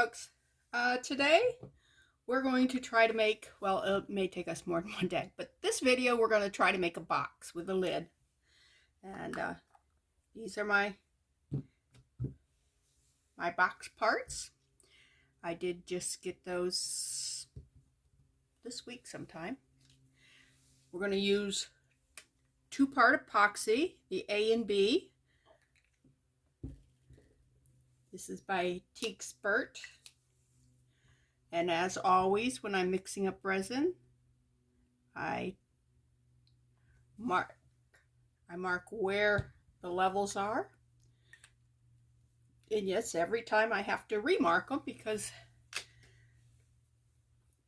folks. Today we're going to try to make, well, it may take us more than one day, but this video we're going to try to make a box with a lid. And these are my box parts. I did just get those this week sometime. We're going to use 2-part epoxy, the A and B. This is by Expert. And as always, when I'm mixing up resin, I mark where the levels are. And yes, every time I have to remark them because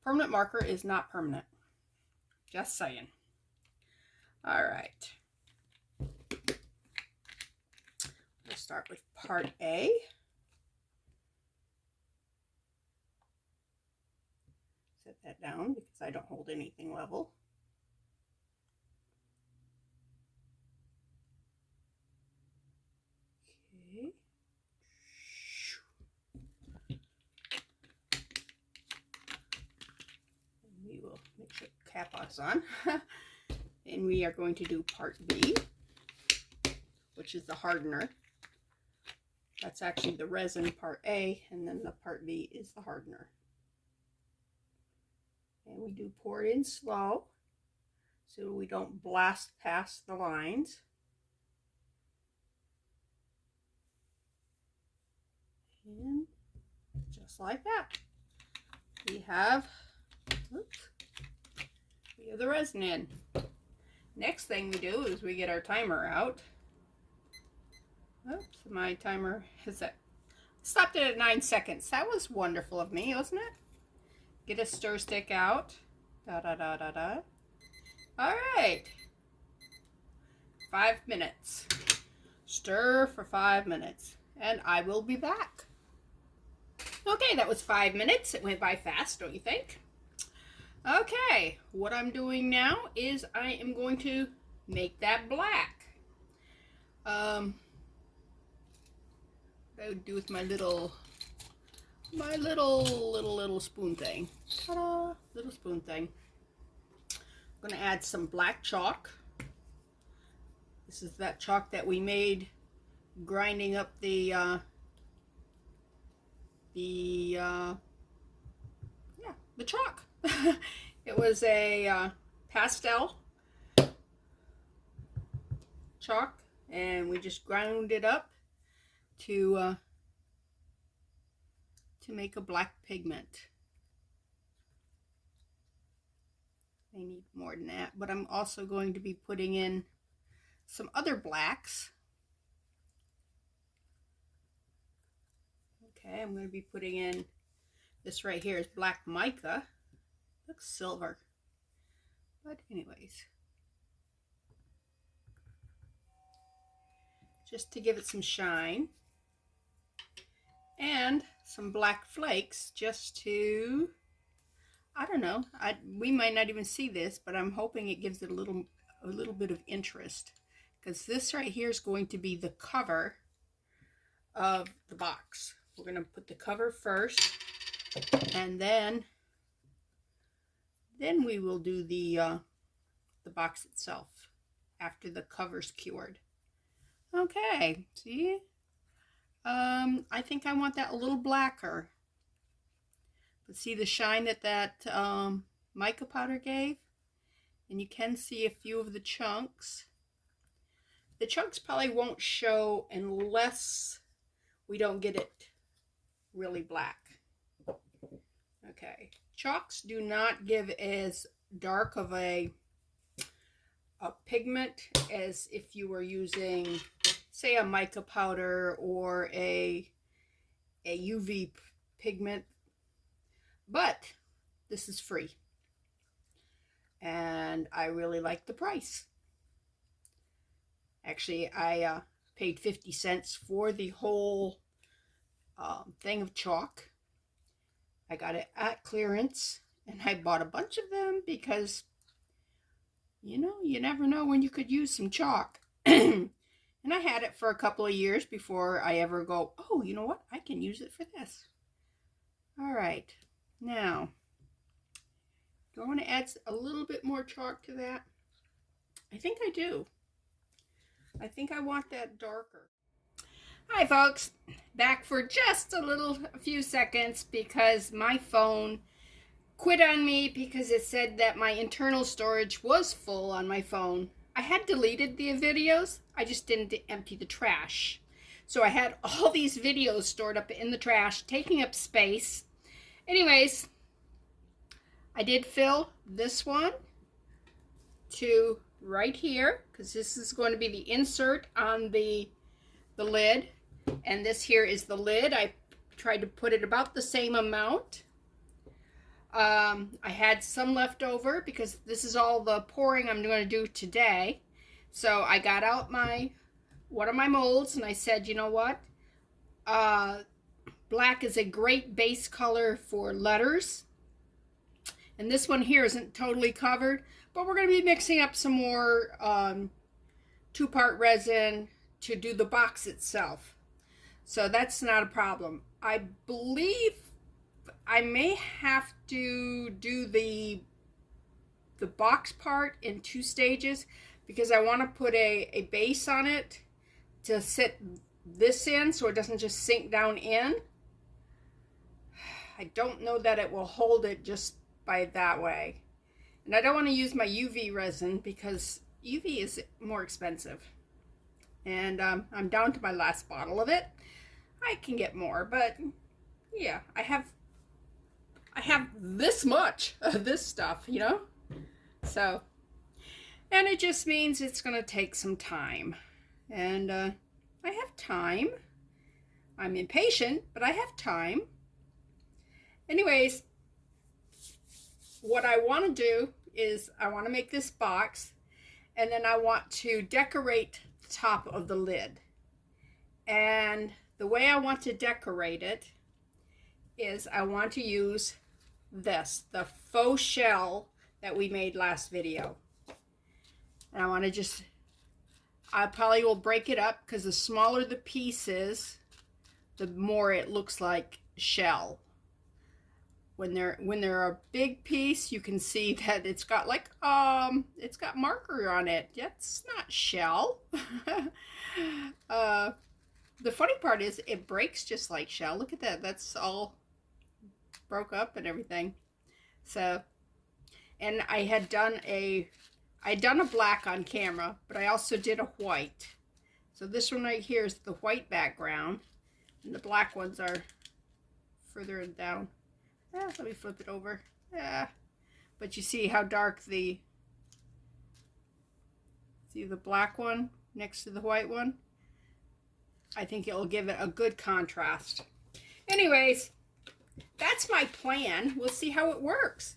permanent marker is not permanent. Just saying. All right. We'll start with part A. Set that down because I don't hold anything level. Okay. And we will make sure the cap is on. And we are going to do part B, which is the hardener. That's actually the resin part A, and then the part B is the hardener. And we do pour it in slow so we don't blast past the lines. And just like that, we have the resin in. Next thing we do is we get our timer out. Oops, my timer is at, stopped it at 9 seconds. That was wonderful of me, wasn't it? Get a stir stick out. Da da da da da. All right. 5 minutes. Stir for 5 minutes, and I will be back. Okay, that was 5 minutes. It went by fast, don't you think? Okay, what I'm doing now is I am going to make that black. I would do with my little spoon thing. Ta-da! Little spoon thing. I'm going to add some black chalk. This is that chalk that we made grinding up the chalk. It was a pastel chalk, and we just ground it up to make a black pigment. I need more than that, but I'm also going to be putting in some other blacks. Okay, I'm going to be putting in this right here is black mica. Looks silver, but anyways, just to give it some shine, and some black flakes just to, I don't know, we might not even see this, but I'm hoping it gives it a little bit of interest, because this right here is going to be the cover of the box. We're going to put the cover first, and then we will do the box itself after the cover's cured. Okay, see? I think I want that a little blacker. But see the shine that mica powder gave? And you can see a few of the chunks. The chunks probably won't show unless we don't get it really black. Okay, chalks do not give as dark of a pigment as if you were using, say, a mica powder or a UV pigment, but this is free, and I really like the price. Actually, I paid 50 cents for the whole thing of chalk. I got it at clearance, and I bought a bunch of them because, you know, you never know when you could use some chalk. And I had it for a couple of years before I ever go, oh, you know what? I can use it for this. All right, now, do I want to add a little bit more chalk to that? I think I do. I think I want that darker. Hi folks, back for just a few seconds because my phone quit on me because it said that my internal storage was full on my phone. I had deleted the videos, I just didn't empty the trash. So I had all these videos stored up in the trash, taking up space. Anyways, I did fill this one to right here because this is going to be the insert on the lid, and this here is the lid. I tried to put it about the same amount. I had some left over because this is all the pouring I'm going to do today. So I got out one of my molds and I said, you know what? Black is a great base color for letters. And this one here isn't totally covered, but we're going to be mixing up some more 2-part resin to do the box itself. So that's not a problem. I believe I may have to do the box part in 2 stages because I want to put a base on it to sit this in so it doesn't just sink down in. I don't know that it will hold it just by that way. And I don't want to use my UV resin because UV is more expensive. And I'm down to my last bottle of it. I can get more, but yeah, I have this much of this stuff, you know? So, and it just means it's going to take some time. And I have time. I'm impatient, but I have time. Anyways, what I want to do is I want to make this box, and then I want to decorate the top of the lid. And the way I want to decorate it is I want to use this, the faux shell that we made last video. And I want to I probably will break it up because the smaller the piece is, the more it looks like shell. When they're a big piece, you can see that it's got like it's got marker on it. That's not shell. The funny part is it breaks just like shell. Look at that. That's all broke up and everything. So, and I'd done a black on camera, but I also did a white. So this one right here is the white background, and the black ones are further down. Let me flip it over. But you see how dark see the black one next to the white one? I think it'll give it a good contrast. Anyways, that's my plan. We'll see how it works.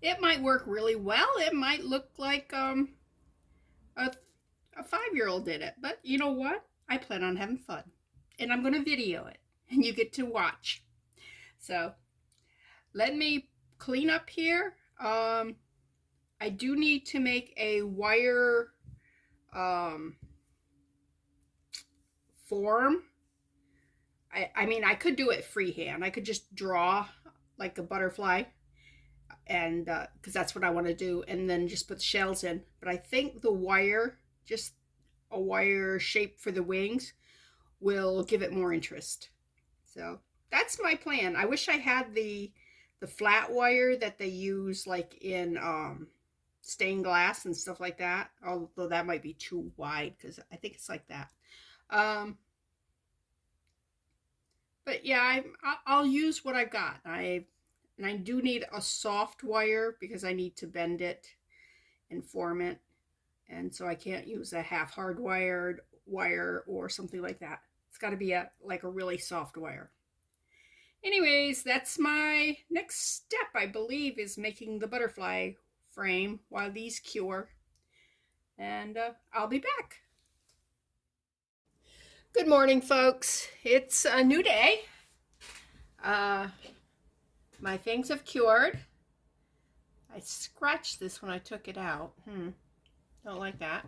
It might work really well. It might look like a 5-year-old did it. But you know what? I plan on having fun. And I'm going to video it. And you get to watch. So, let me clean up here. I do need to make a wire form. I mean, I could do it freehand. I could just draw like a butterfly, and because that's what I want to do, and then just put shells in. But I think the wire, just a wire shape for the wings, will give it more interest. So that's my plan. I wish I had the flat wire that they use like in stained glass and stuff like that, although that might be too wide because I think it's like that. But yeah, I'll use what I've got. And I do need a soft wire because I need to bend it and form it, and so I can't use a half hard wired wire or something like that. It's got to be like a really soft wire. Anyways, that's my next step, I believe, is making the butterfly frame while these cure. And I'll be back. Good morning, folks. It's a new day. My things have cured. I scratched this when I took it out. Don't like that.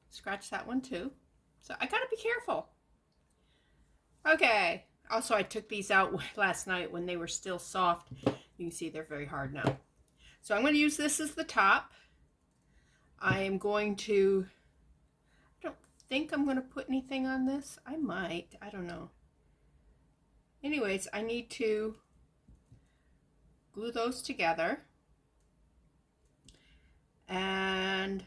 Scratched that one too. So I gotta be careful. Okay. Also, I took these out last night when they were still soft. You can see they're very hard now. So I'm going to use this as the top. I am going to, I don't think I'm going to put anything on this. I might, I don't know. Anyways, I need to glue those together. And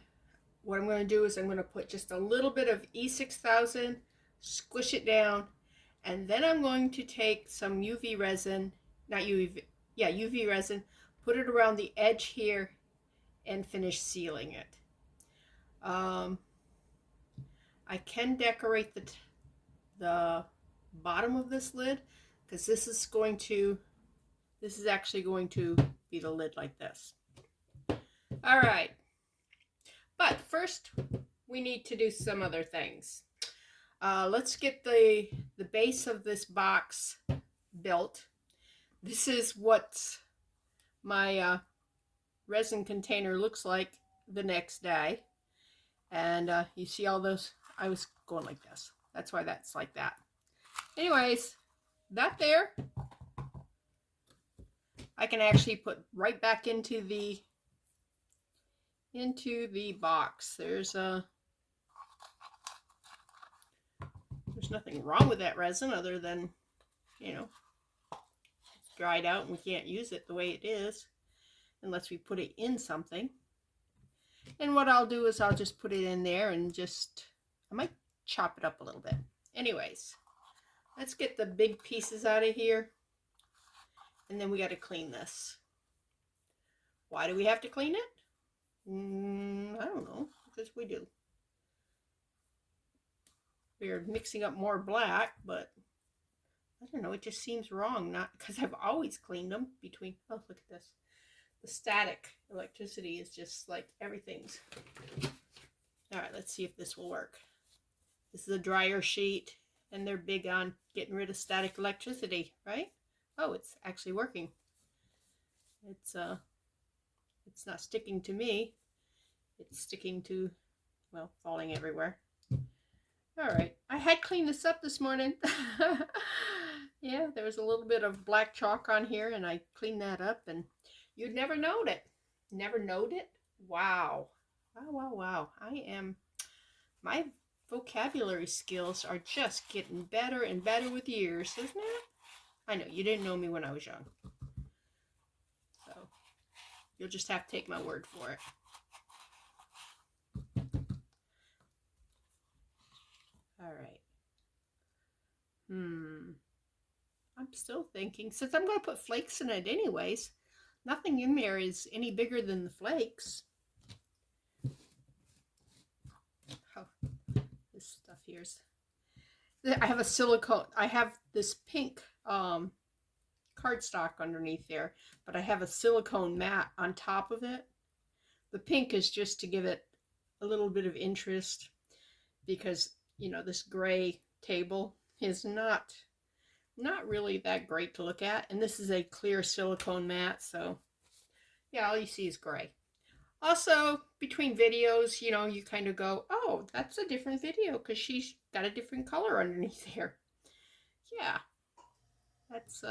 what I'm going to do is I'm going to put just a little bit of E6000, squish it down, and then I'm going to take some UV resin, not UV, yeah, UV resin, put it around the edge here and finish sealing it. I can decorate the bottom of this lid because this is actually going to be the lid like this. All right, but first we need to do some other things. Let's get the base of this box built. This is what my resin container looks like the next day. And you see all those, I was going like this. That's why that's like that. Anyways, that there, I can actually put right back into the box. There's nothing wrong with that resin other than, you know, it's dried out and we can't use it the way it is unless we put it in something. And what I'll do is I'll just put it in there and I might chop it up a little bit. Anyways, let's get the big pieces out of here. And then we got to clean this. Why do we have to clean it? I don't know, because we do. We're mixing up more black, but I don't know, it just seems wrong. Not because I've always cleaned them between, oh, look at this. The static electricity is just like everything's. All right, let's see if this will work. This is a dryer sheet, and they're big on getting rid of static electricity, right? Oh, it's actually working. It's not sticking to me. It's sticking to, well, falling everywhere. All right, I had cleaned this up this morning. Yeah, there was a little bit of black chalk on here, and I cleaned that up, and you'd never knowed it. Never knowed it? Wow. Wow, wow, wow. My vocabulary skills are just getting better and better with years, isn't it? I know, you didn't know me when I was young. So, you'll just have to take my word for it. All right. I'm still thinking, since I'm going to put flakes in it anyways, nothing in there is any bigger than the flakes. Oh, this stuff here's, I have a silicone, I have this pink cardstock underneath there, but I have a silicone mat on top of it. The pink is just to give it a little bit of interest because, you know, this gray table is not really that great to look at, and this is a clear silicone mat, so yeah, all you see is gray. Also, between videos, you know, you kind of go, oh, that's a different video because she's got a different color underneath there. Yeah, that's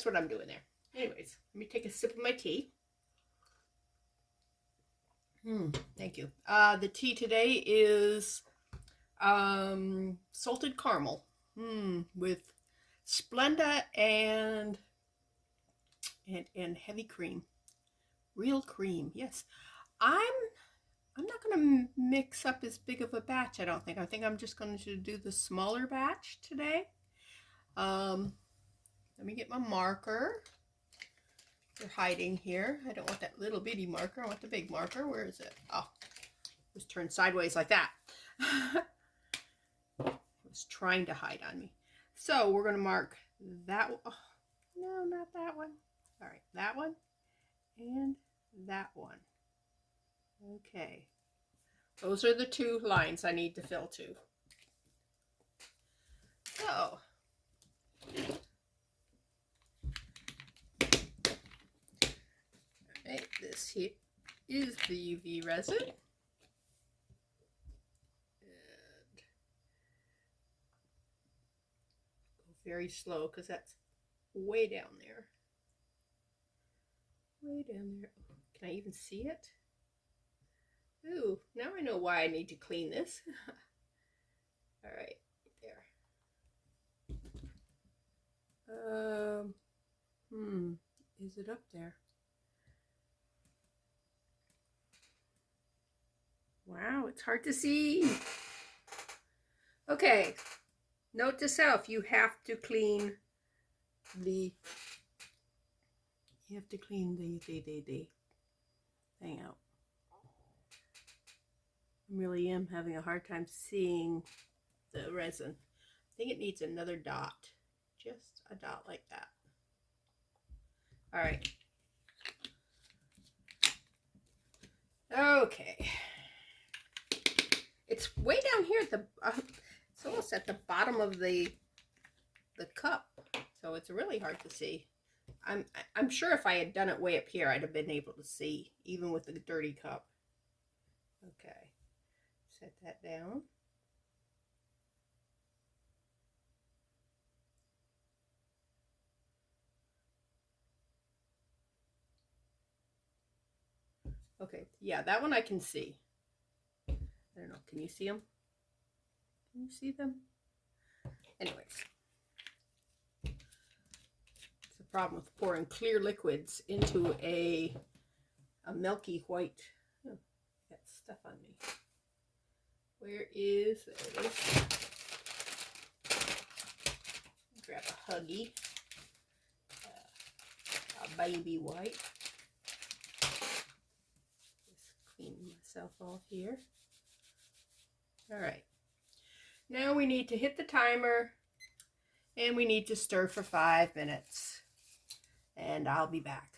what I'm doing there. Anyways, let me take a sip of my tea. Thank you. The tea today is salted caramel with Splenda and heavy cream. Real cream, yes. I'm not going to mix up as big of a batch, I don't think. I think I'm just going to do the smaller batch today. Let me get my marker. They're hiding here. I don't want that little bitty marker. I want the big marker. Where is it? Oh, it was turned sideways like that. It was trying to hide on me. So we're going to mark that one. Oh, no, not that one. All right, that one and that one. Okay. Those are the two lines I need to fill to. So, right, this here is the UV resin. And very slow because that's way down there. Way down there. Can I even see it? Ooh, now I know why I need to clean this. All right, there. Is it up there? Wow, it's hard to see. Okay, note to self, you have to clean the thing out. I really am having a hard time seeing the resin. I think it needs another dot, just a dot like that. All right. Okay. It's way down here at the, it's almost at the bottom of the cup, so it's really hard to see. I'm sure if I had done it way up here, I'd have been able to see, even with the dirty cup. Okay, set that down. Okay, yeah, that one I can see. I don't know, can you see them? Can you see them? Anyways. It's the problem with pouring clear liquids into a milky white. Oh, got stuff on me. Where is, there it is. Grab a Huggy. A baby wipe. Clean myself off here. All right. Now we need to hit the timer and we need to stir for 5 minutes. And I'll be back.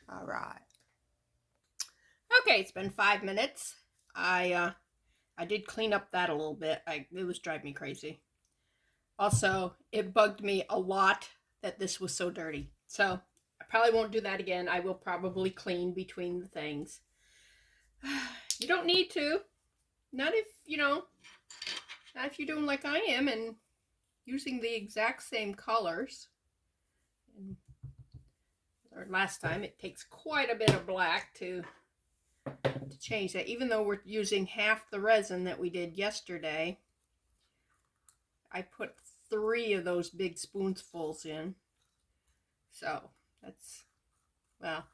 All right. Okay, it's been 5 minutes. I did clean up that a little bit. It was driving me crazy. Also, it bugged me a lot that this was so dirty. So I probably won't do that again. I will probably clean between the things. You don't need to. Not if, not if you're doing like I am and using the exact same colors. Or last time, it takes quite a bit of black to change that. Even though we're using half the resin that we did yesterday, I put 3 of those big spoonfuls in. So that's, well,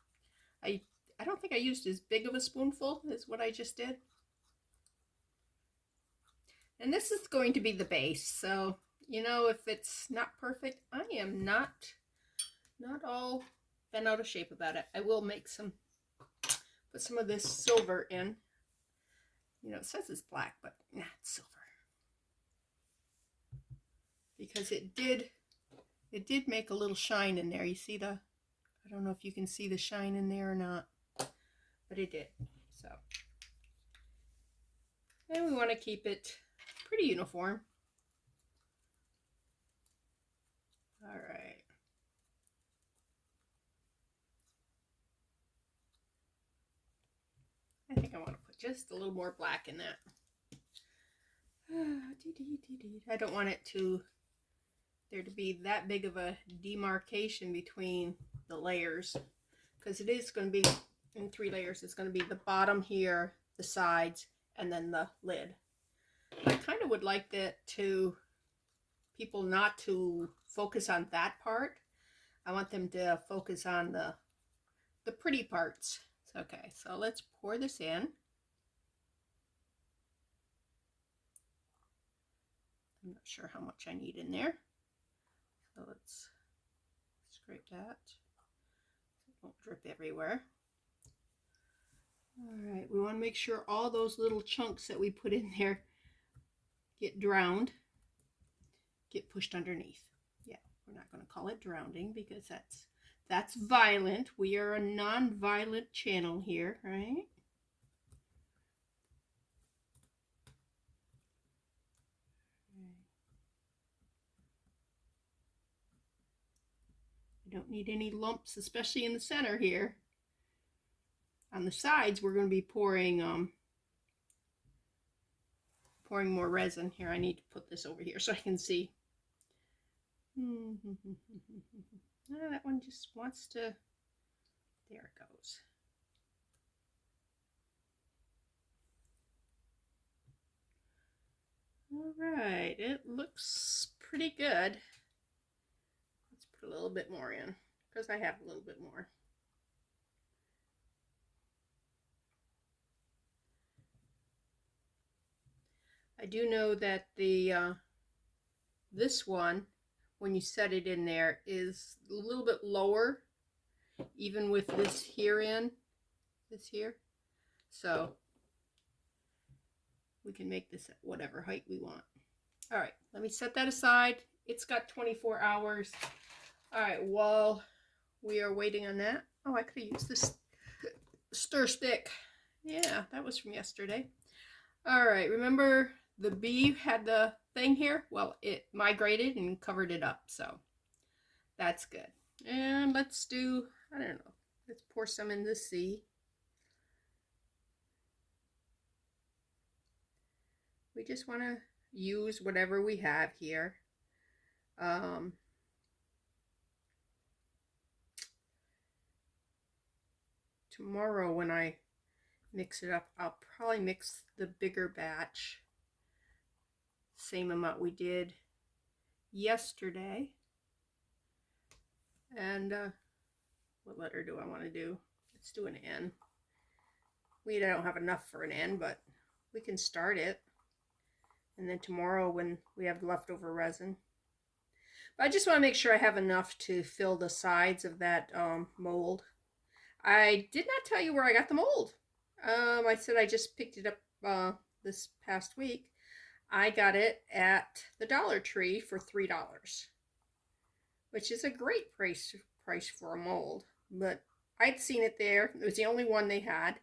I don't think I used as big of a spoonful as what I just did. And this is going to be the base. So, if it's not perfect, I am not all bent out of shape about it. I will make put some of this silver in. It says it's black, but nah, it's silver. Because it did make a little shine in there. You see I don't know if you can see the shine in there or not, but it did. So, and we want to keep it pretty uniform. All right. I think I want to put just a little more black in that. I don't want there to be that big of a demarcation between the layers, because it is going to be in 3 layers. It's going to be the bottom here, the sides, and then the lid. I kind of would like people not to focus on that part. I want them to focus on the pretty parts. Okay, so let's pour this in. I'm not sure how much I need in there. So let's scrape that so it won't drip everywhere. All right, we want to make sure all those little chunks that we put in there get drowned, get pushed underneath. Yeah, we're not going to call it drowning because that's violent. We are a non-violent channel here, right? I don't need any lumps, especially in the center here. On the sides, we're going to be pouring more resin. Here, I need to put this over here so I can see. Oh, that one just wants to, there it goes. All right, it looks pretty good. Let's put a little bit more in because I have a little bit more. I do know that the this one, when you set it in there, is a little bit lower, even with this here in, this here. So we can make this at whatever height we want. All right, let me set that aside. It's got 24 hours. All right, while we are waiting on that, oh, I could have used this stir stick. Yeah, that was from yesterday. All right, remember the bee had the thing here? Well, it migrated and covered it up, so that's good. And let's do, I don't know, let's pour some in the sea. We just want to use whatever we have here. Tomorrow when I mix it up, I'll probably mix the bigger batch, same amount we did yesterday. And what letter do I want to do? Let's do an N. We don't have enough for an N, but we can start it. And then tomorrow when we have leftover resin. But I just want to make sure I have enough to fill the sides of that mold. I did not tell you where I got the mold. I said I just picked it up this past week. I got it at the Dollar Tree for $3, which is a great price for a mold. But I'd seen it there. It was the only one they had.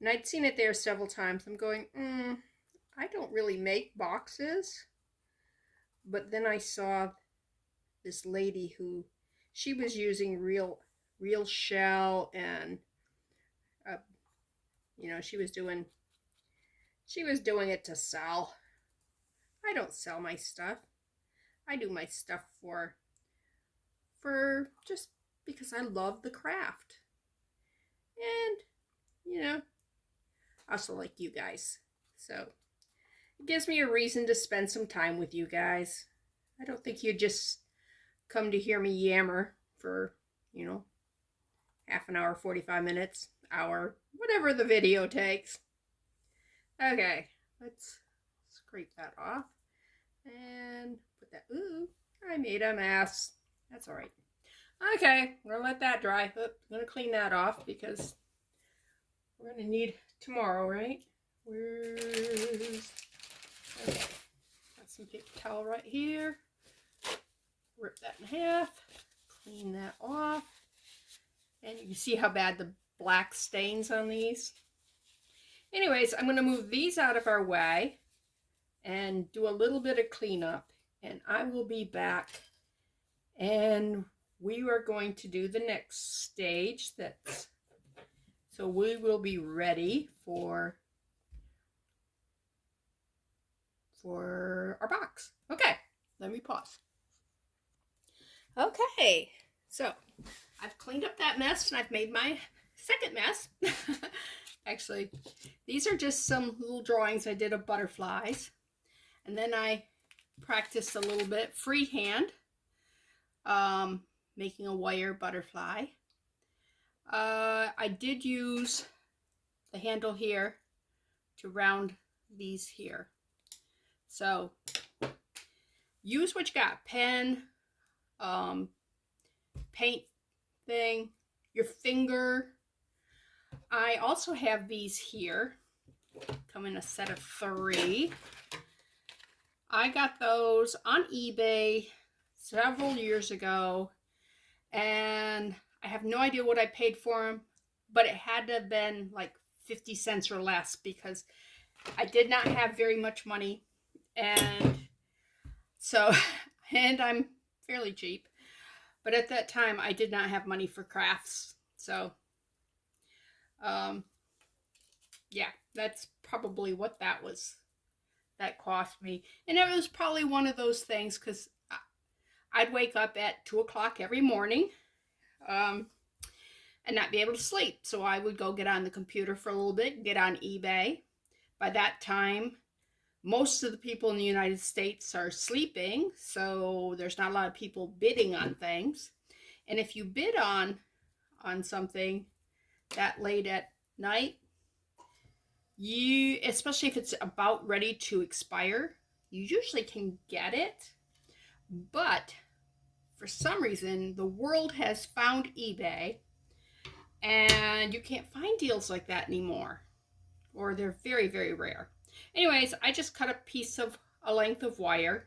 And I'd seen it there several times. I'm going, I don't really make boxes. But then I saw this lady who, she was using real shell, and you know, she was doing it to sell. I don't sell my stuff. I do my stuff for just because I love the craft. And, you know, I also like you guys. So it gives me a reason to spend some time with you guys. I don't think you just come to hear me yammer for, you know, half an hour, 45 minutes, hour, whatever the video takes. Okay, let's scrape that off and put that, ooh, I made a mess. That's all right. Okay, we're gonna let that dry. I'm gonna clean that off because we're gonna need tomorrow, right? Where's, okay, got some paper towel right here. Rip that in half, clean that off. And you can see how bad the black stains on these. Anyways, I'm going to move these out of our way and do a little bit of cleanup. And I will be back. And we are going to do the next stage. So we will be ready for our box. Okay, let me pause. Okay, so I've cleaned up that mess and I've made my second mess. Actually, these are just some little drawings I did of butterflies. And then I practiced a little bit freehand, making a wire butterfly. I did use the handle here to round these here. So use what you got, pen, paint thing, your finger. I also have these here, come in a set of 3. I got those on eBay several years ago, and I have no idea what I paid for them, but it had to have been like 50 cents or less because I did not have very much money, and so, and I'm fairly cheap. But at that time, I did not have money for crafts. So, yeah, that's probably what that was. That cost me. And it was probably one of those things because I'd wake up at 2 o'clock every morning and not be able to sleep. So I would go get on the computer for a little bit, get on eBay. By that time, most of the people in the United States are sleeping, so there's not a lot of people bidding on things. And if you bid on something that late at night, you, especially if it's about ready to expire, you usually can get it. But for some reason, the world has found eBay, and you can't find deals like that anymore, or they're very, very rare. Anyways, I just cut a length of wire.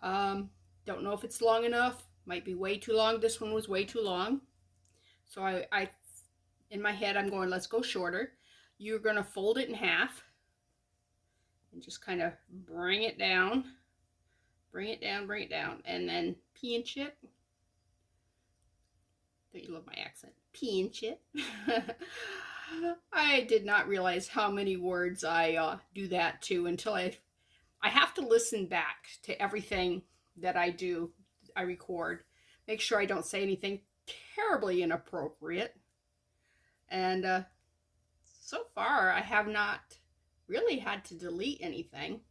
Don't know if it's long enough. Might be way too long. This one was way too long. So I in my head, I'm going, let's go shorter. You're going to fold it in half and just kind of bring it down, bring it down, bring it down, and then pinch it. Don't you love my accent? Pinch it. I did not realize how many words I do that to until I have to listen back to everything that I do, I record. Make sure I don't say anything terribly inappropriate. And so far, I have not really had to delete anything.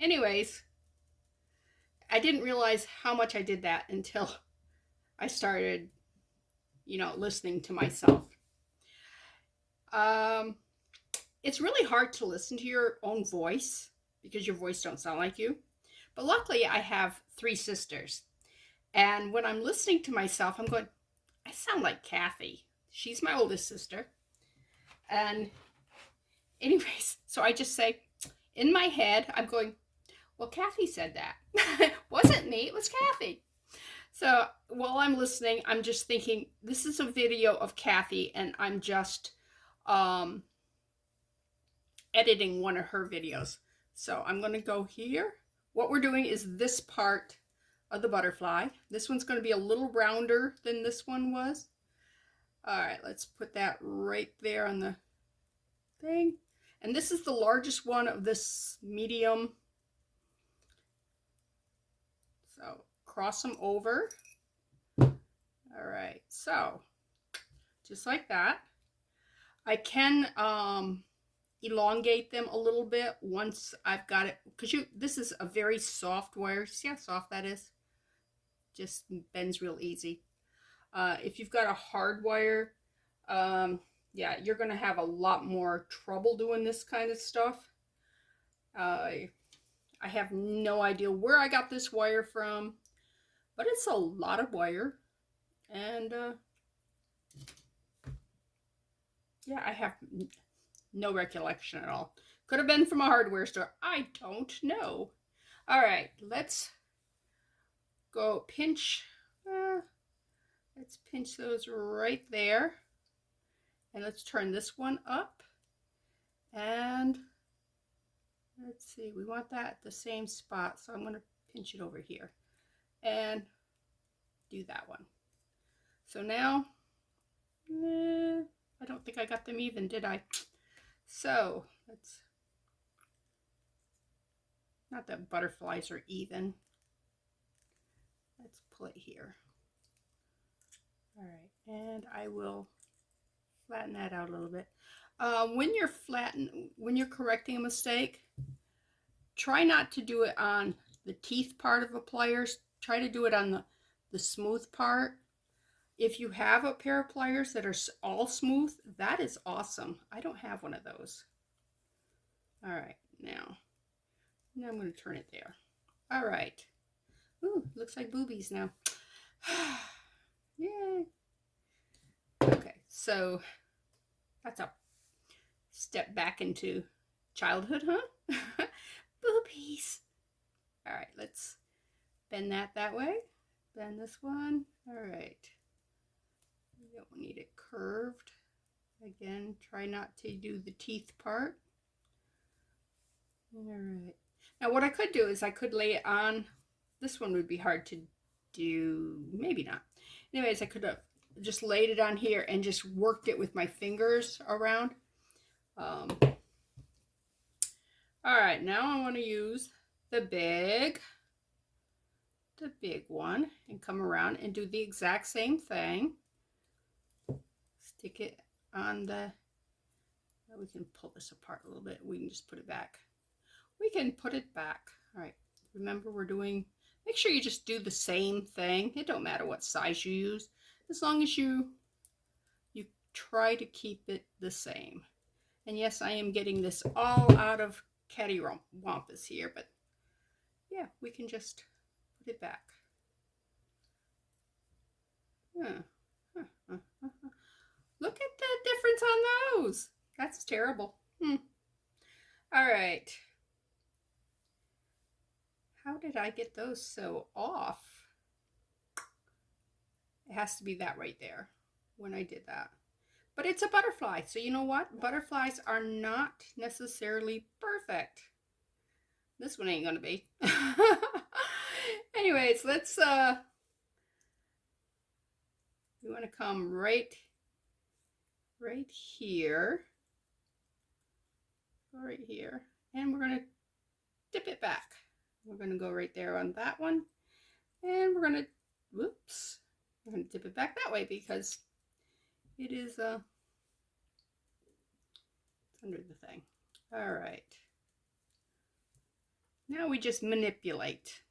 Anyways, I didn't realize how much I did that until I started, listening to myself. It's really hard to listen to your own voice because your voice don't sound like you. But luckily, I have 3 sisters. And when I'm listening to myself, I'm going, I sound like Kathy. She's my oldest sister. And anyways, so I just say, in my head, I'm going, well, Kathy said that. Wasn't me, it was Kathy. So while I'm listening, I'm just thinking, this is a video of Kathy, and I'm just editing one of her videos. So I'm going to go here. What we're doing is this part of the butterfly. This one's going to be a little rounder than this one was. All right, let's put that right there on the thing. And this is the largest one of this medium. So cross them over. All right, so just like that. I can elongate them a little bit once I've got it, because this is a very soft wire. See how soft that is? Just bends real easy. If you've got a hard wire, yeah, you're going to have a lot more trouble doing this kind of stuff. I have no idea where I got this wire from, but it's a lot of wire. And yeah, I have no recollection at all. Could have been from a hardware store. I don't know. All right, let's go pinch. Let's pinch those right there. And let's turn this one up. And let's see, we want that at the same spot. So I'm going to pinch it over here and do that one. So now, I don't think I got them even, did I? So let's, not that butterflies are even. Let's pull it here. All right, and I will flatten that out a little bit. When you're correcting a mistake, try not to do it on the teeth part of the pliers. Try to do it on the smooth part. If you have a pair of pliers that are all smooth, that is awesome. I don't have one of those. All right, now I'm going to turn it there. All right. Ooh, looks like boobies now. Yay. Okay, so that's a step back into childhood, huh? Boobies. All right, let's bend that way. Bend this one. All right. We don't need it curved. Again, try not to do the teeth part. All right. Now what I could do is I could lay it on. This one would be hard to do. Maybe not. Anyways, I could have just laid it on here and just worked it with my fingers around. All right, now I want to use the big the big one and come around and do the exact same thing. Stick it on the, we can pull this apart a little bit. We can just put it back. We can put it back. All right, remember we're doing, make sure you just do the same thing. It don't matter what size you use, as long as you try to keep it the same. And yes, I am getting this all out of cattywampus here, but yeah, we can just put it back. Look at the difference on those. That's terrible. All right. How did I get those so off? It has to be that right there when I did that. But it's a butterfly, so you know what? Butterflies are not necessarily perfect. This one ain't gonna be. Anyways, let's we want to come right here. Go right here, and we're gonna dip it back. We're gonna go right there on that one, and we're gonna, whoops, we're gonna dip it back that way because it is it's under the thing. All right. Now we just manipulate.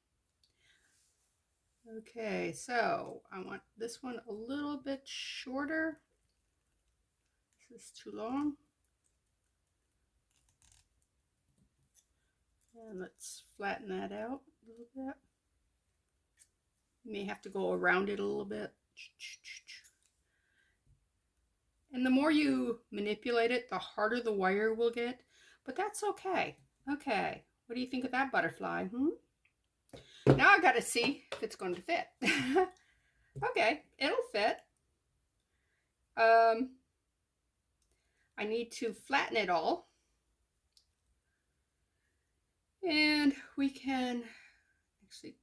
Okay, so I want this one a little bit shorter. This is too long. And let's flatten that out a little bit. You may have to go around it a little bit. And the more you manipulate it, the harder the wire will get, but that's okay. Okay, what do you think of that butterfly? Now I gotta see if it's going to fit. Okay, it'll fit. I need to flatten it all. And we can actually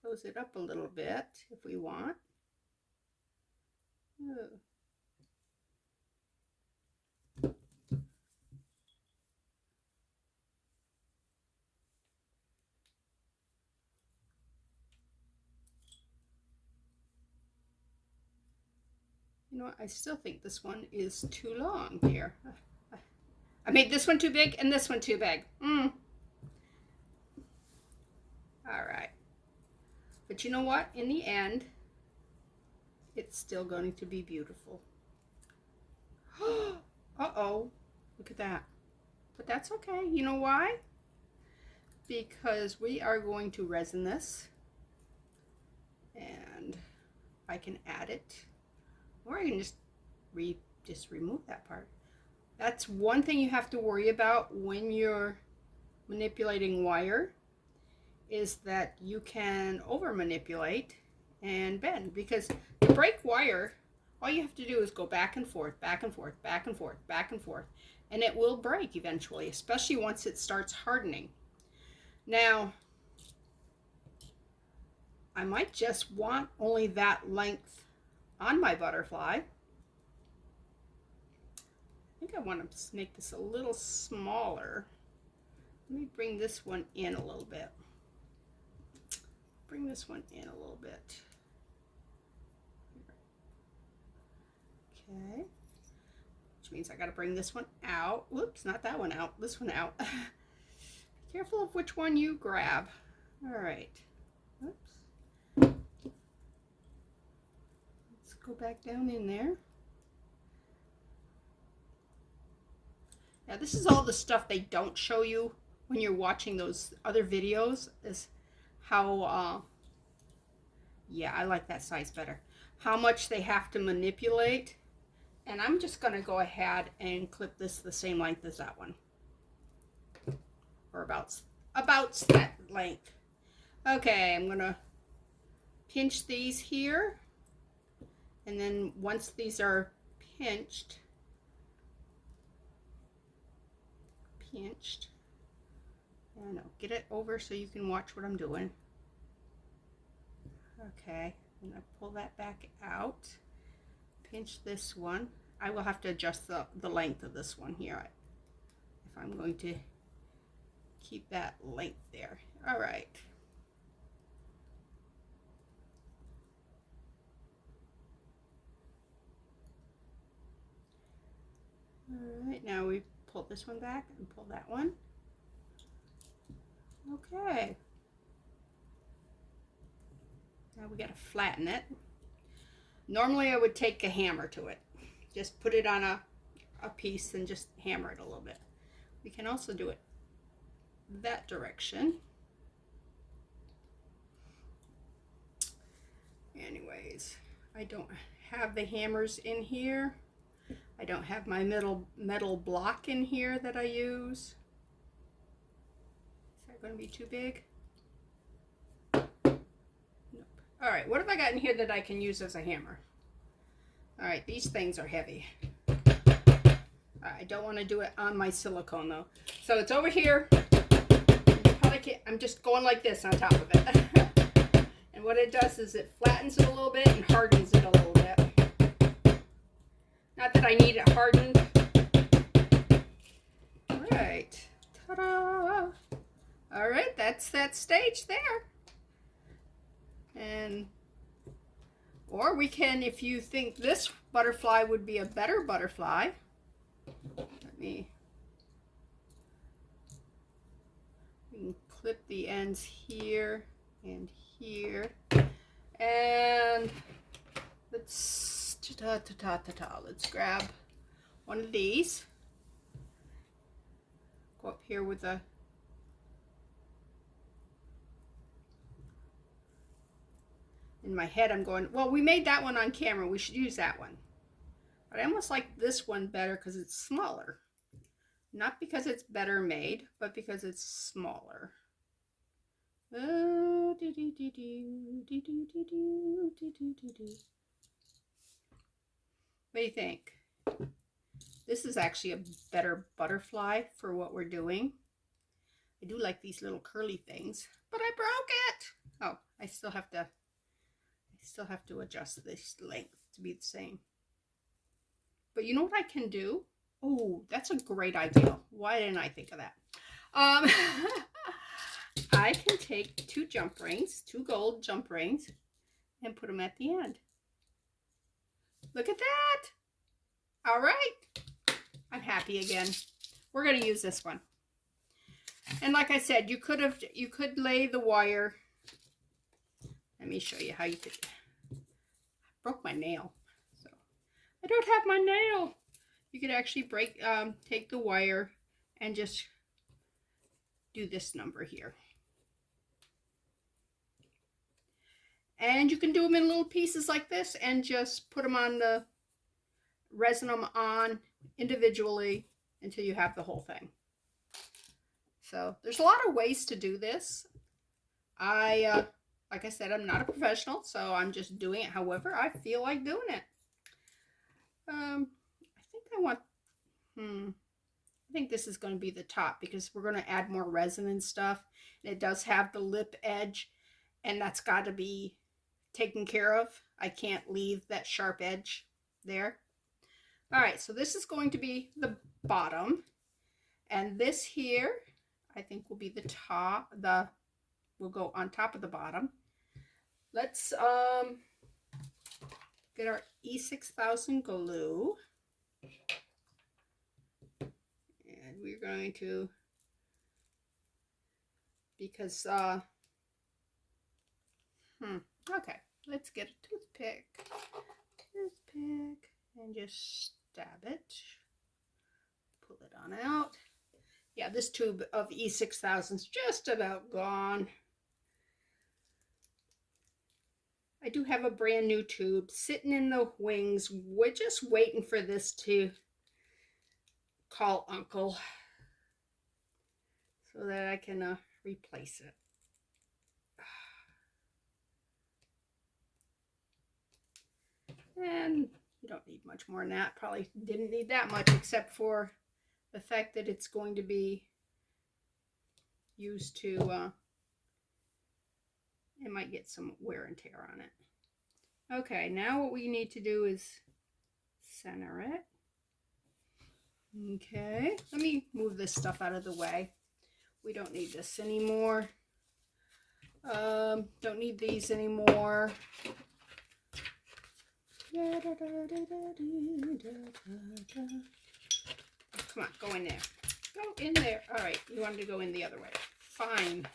close it up a little bit if we want. You know what? I still think this one is too long here. I made this one too big and this one too big. All right. But you know what? In the end, it's still going to be beautiful. Uh-oh. Look at that. But that's okay. You know why? Because we are going to resin this. And I can add it. Or I can just remove that part. That's one thing you have to worry about when you're manipulating wire, is that you can over manipulate and bend, because to break wire, all you have to do is go back and forth, back and forth, back and forth, back and forth, and it will break eventually, especially once it starts hardening. Now, I might just want only that length on my butterfly. I think I want to make this a little smaller. Let me bring this one in a little bit. Bring this one in a little bit. Okay. Which means I got to bring this one out. Whoops, not that one out. This one out. Be careful of which one you grab. All right. Oops. Let's go back down in there. Now this is all the stuff they don't show you when you're watching those other videos, is how, yeah, I like that size better. How much they have to manipulate. And I'm just going to go ahead and clip this the same length as that one. Or about that length. Okay, I'm going to pinch these here. And then once these are pinched, I know, get it over so you can watch what I'm doing. Okay, I'm going to pull that back out. Pinch this one. I will have to adjust the length of this one here if I'm going to keep that length there. All right. All right, now we pull this one back and pull that one. Okay. Now we gotta flatten it. Normally I would take a hammer to it. Just put it on a piece and just hammer it a little bit. We can also do it that direction. Anyways, I don't have the hammers in here. I don't have my metal block in here that I use. Is that going to be too big? Nope. All right, what have I got in here that I can use as a hammer? All right, these things are heavy. I don't want to do it on my silicone though. So it's over here. I'm just going like this on top of it. And what it does is it flattens it a little bit and hardens it a little bit. Not that I need it hardened. All right. Ta-da! All right, that's that stage there. And, or we can, if you think this butterfly would be a better butterfly, let me clip the ends here and here, and let's let's grab one of these, go up here with a in my head I'm going, well, we made that one on camera, we should use that one, but I almost like this one better because it's smaller, not because it's better made, but because it's smaller. What do you think? This is actually a better butterfly for what we're doing. I do like these little curly things, but I broke it. Oh, I still have to adjust this length to be the same. But you know what I can do? Oh, that's a great idea. Why didn't I think of that? I can take two jump rings, two gold jump rings, and put them at the end. Look at that. All right. I'm happy again. We're going to use this one. And like I said, you could lay the wire. Let me show you how you could. I broke my nail. So I don't have my nail. You could actually take the wire and just do this number here. And you can do them in little pieces like this and just put them on the, resin them on individually until you have the whole thing. So there's a lot of ways to do this. Like I said, I'm not a professional, so I'm just doing it however I feel like doing it. I think this is going to be the top because we're going to add more resin and stuff. And it does have the lip edge, and that's got to be taken care of. I can't leave that sharp edge there. All right, so this is going to be the bottom, and this here I think will be the top. Will go on top of the bottom. Let's get our E6000 glue, and we're going to, because okay, let's get a toothpick and just stab it, pull it on out. Yeah, this tube of E6000 is just about gone. I do have a brand new tube sitting in the wings. We're just waiting for this to call Uncle so that I can replace it. And you don't need much more than that. Probably didn't need that much except for the fact that it's going to be used to, it might get some wear and tear on it. Okay, now what we need to do is center it. Okay, let me move this stuff out of the way. We don't need this anymore. Don't need these anymore. Come on, go in there. Go in there. All right, you wanted to go in the other way. Fine.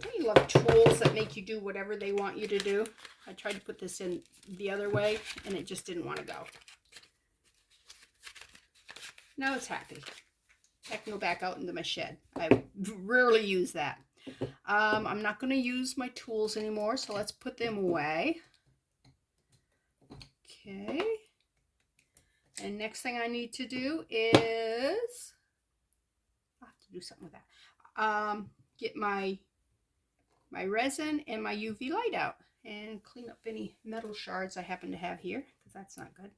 Don't you love tools that make you do whatever they want you to do? I tried to put this in the other way, and it just didn't want to go. Now it's happy. I can go back out into my shed. I rarely use that. I'm not going to use my tools anymore, so let's put them away. Okay. And next thing I need to do is, I'll have to do something with that. Get my resin and my UV light out and clean up any metal shards I happen to have here, because that's not good.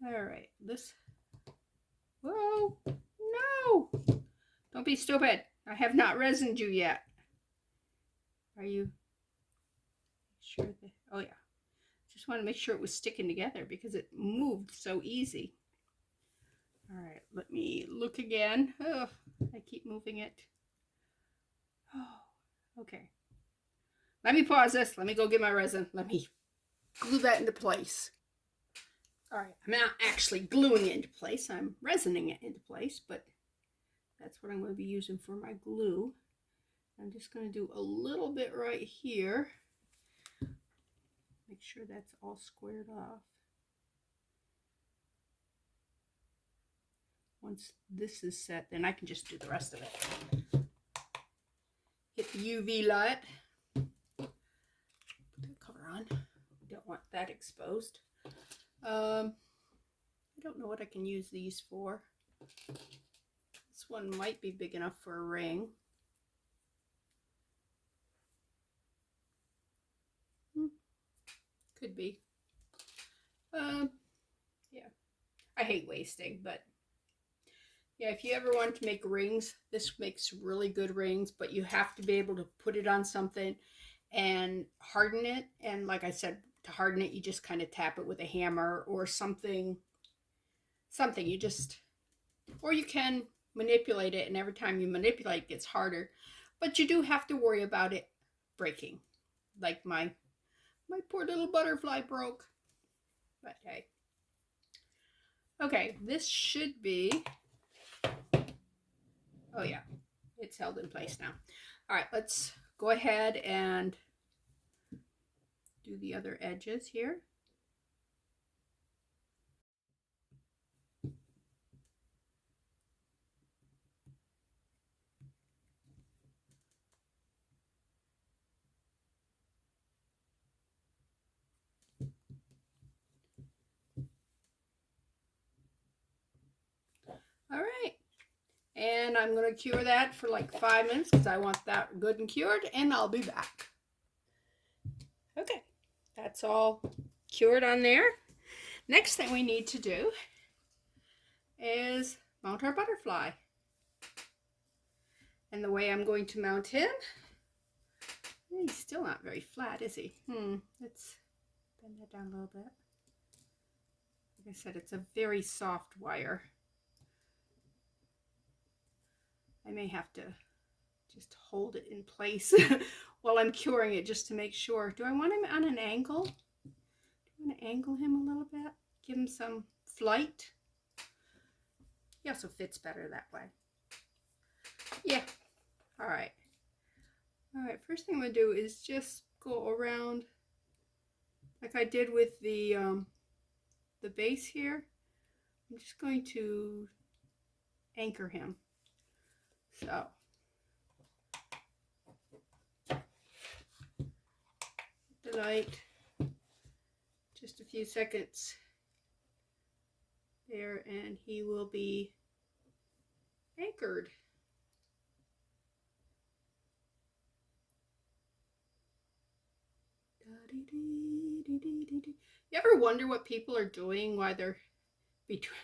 All right, this, whoa, no, don't be stupid. I have not resined you yet. Are you sure that, oh yeah. Just want to make sure it was sticking together because it moved so easy. All right, let me look again. Oh, I keep moving it. Oh, okay. Let me pause this. Let me go get my resin. Let me glue that into place. All right, I'm not actually gluing it into place. I'm resining it into place, but that's what I'm going to be using for my glue. I'm just going to do a little bit right here. Make sure that's all squared off. Once this is set, then I can just do the rest of it. Hit the UV light. Put that cover on. Don't want that exposed. I don't know what I can use these for. This one might be big enough for a ring. Could be. Yeah. I hate wasting, but yeah, if you ever want to make rings, this makes really good rings, but you have to be able to put it on something and harden it. And like I said, to harden it, you just kind of tap it with a hammer or something. You just, or you can manipulate it, and every time you manipulate, it gets harder. But you do have to worry about it breaking. Like my poor little butterfly broke. But hey. Okay, this should be, oh yeah, it's held in place now. All right, let's go ahead and do the other edges here. All right, and I'm going to cure that for like 5 minutes because I want that good and cured, and I'll be back. Okay, that's all cured on there. Next thing we need to do is mount our butterfly. And the way I'm going to mount him, he's still not very flat, is he? Let's bend that down a little bit. Like I said, it's a very soft wire. I may have to just hold it in place while I'm curing it just to make sure. Do I want him on an angle? Do I want to angle him a little bit? Give him some flight? He also fits better that way. Yeah. All right. All right, first thing I'm going to do is just go around like I did with the base here. I'm just going to anchor him. So, the light, just a few seconds there, and he will be anchored. You ever wonder what people are doing while they're between?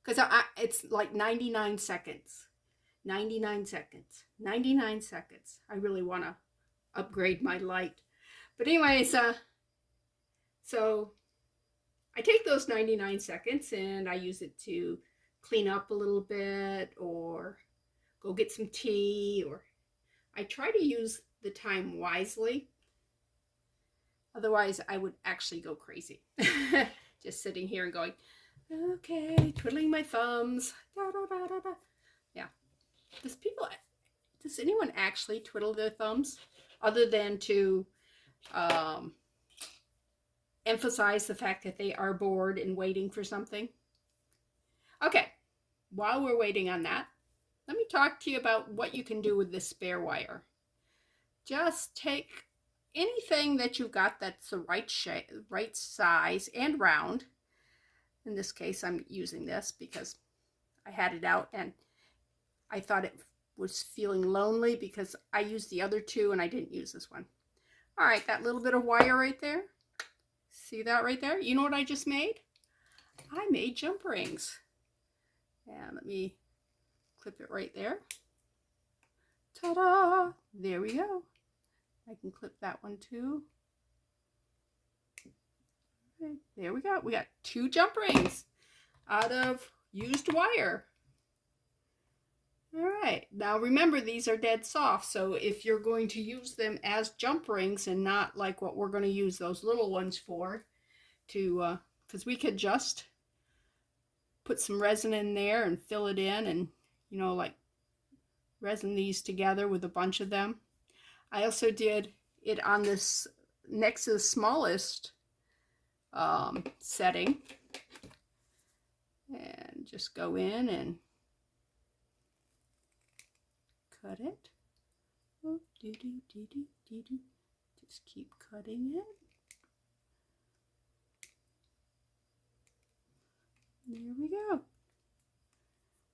Because it's like 99 seconds. 99 seconds. 99 seconds. I really want to upgrade my light. But anyways, so I take those 99 seconds and I use it to clean up a little bit or go get some tea, or I try to use the time wisely. Otherwise, I would actually go crazy. Just sitting here and going, Okay, twiddling my thumbs. Da, da, da, da, da. Yeah. Does anyone actually twiddle their thumbs other than to emphasize the fact that they are bored and waiting for something? Okay, while we're waiting on that, let me talk to you about what you can do with this spare wire. Just take anything that you've got that's the right shape, right size and round. In this case, I'm using this because I had it out and I thought it was feeling lonely because I used the other two and I didn't use this one. All right, that little bit of wire right there. See that right there? You know what I just made? I made jump rings. And let me clip it right there. Ta-da! There we go. I can clip that one too. Okay, there we go. We got 2 jump rings out of used wire. All right, now remember these are dead soft, so if you're going to use them as jump rings and not like what we're going to use those little ones for, because we could just put some resin in there and fill it in and, you know, like resin these together with a bunch of them. I also did it on this next to the smallest setting, and just go in and cut it. Oh, just keep cutting it. There we go.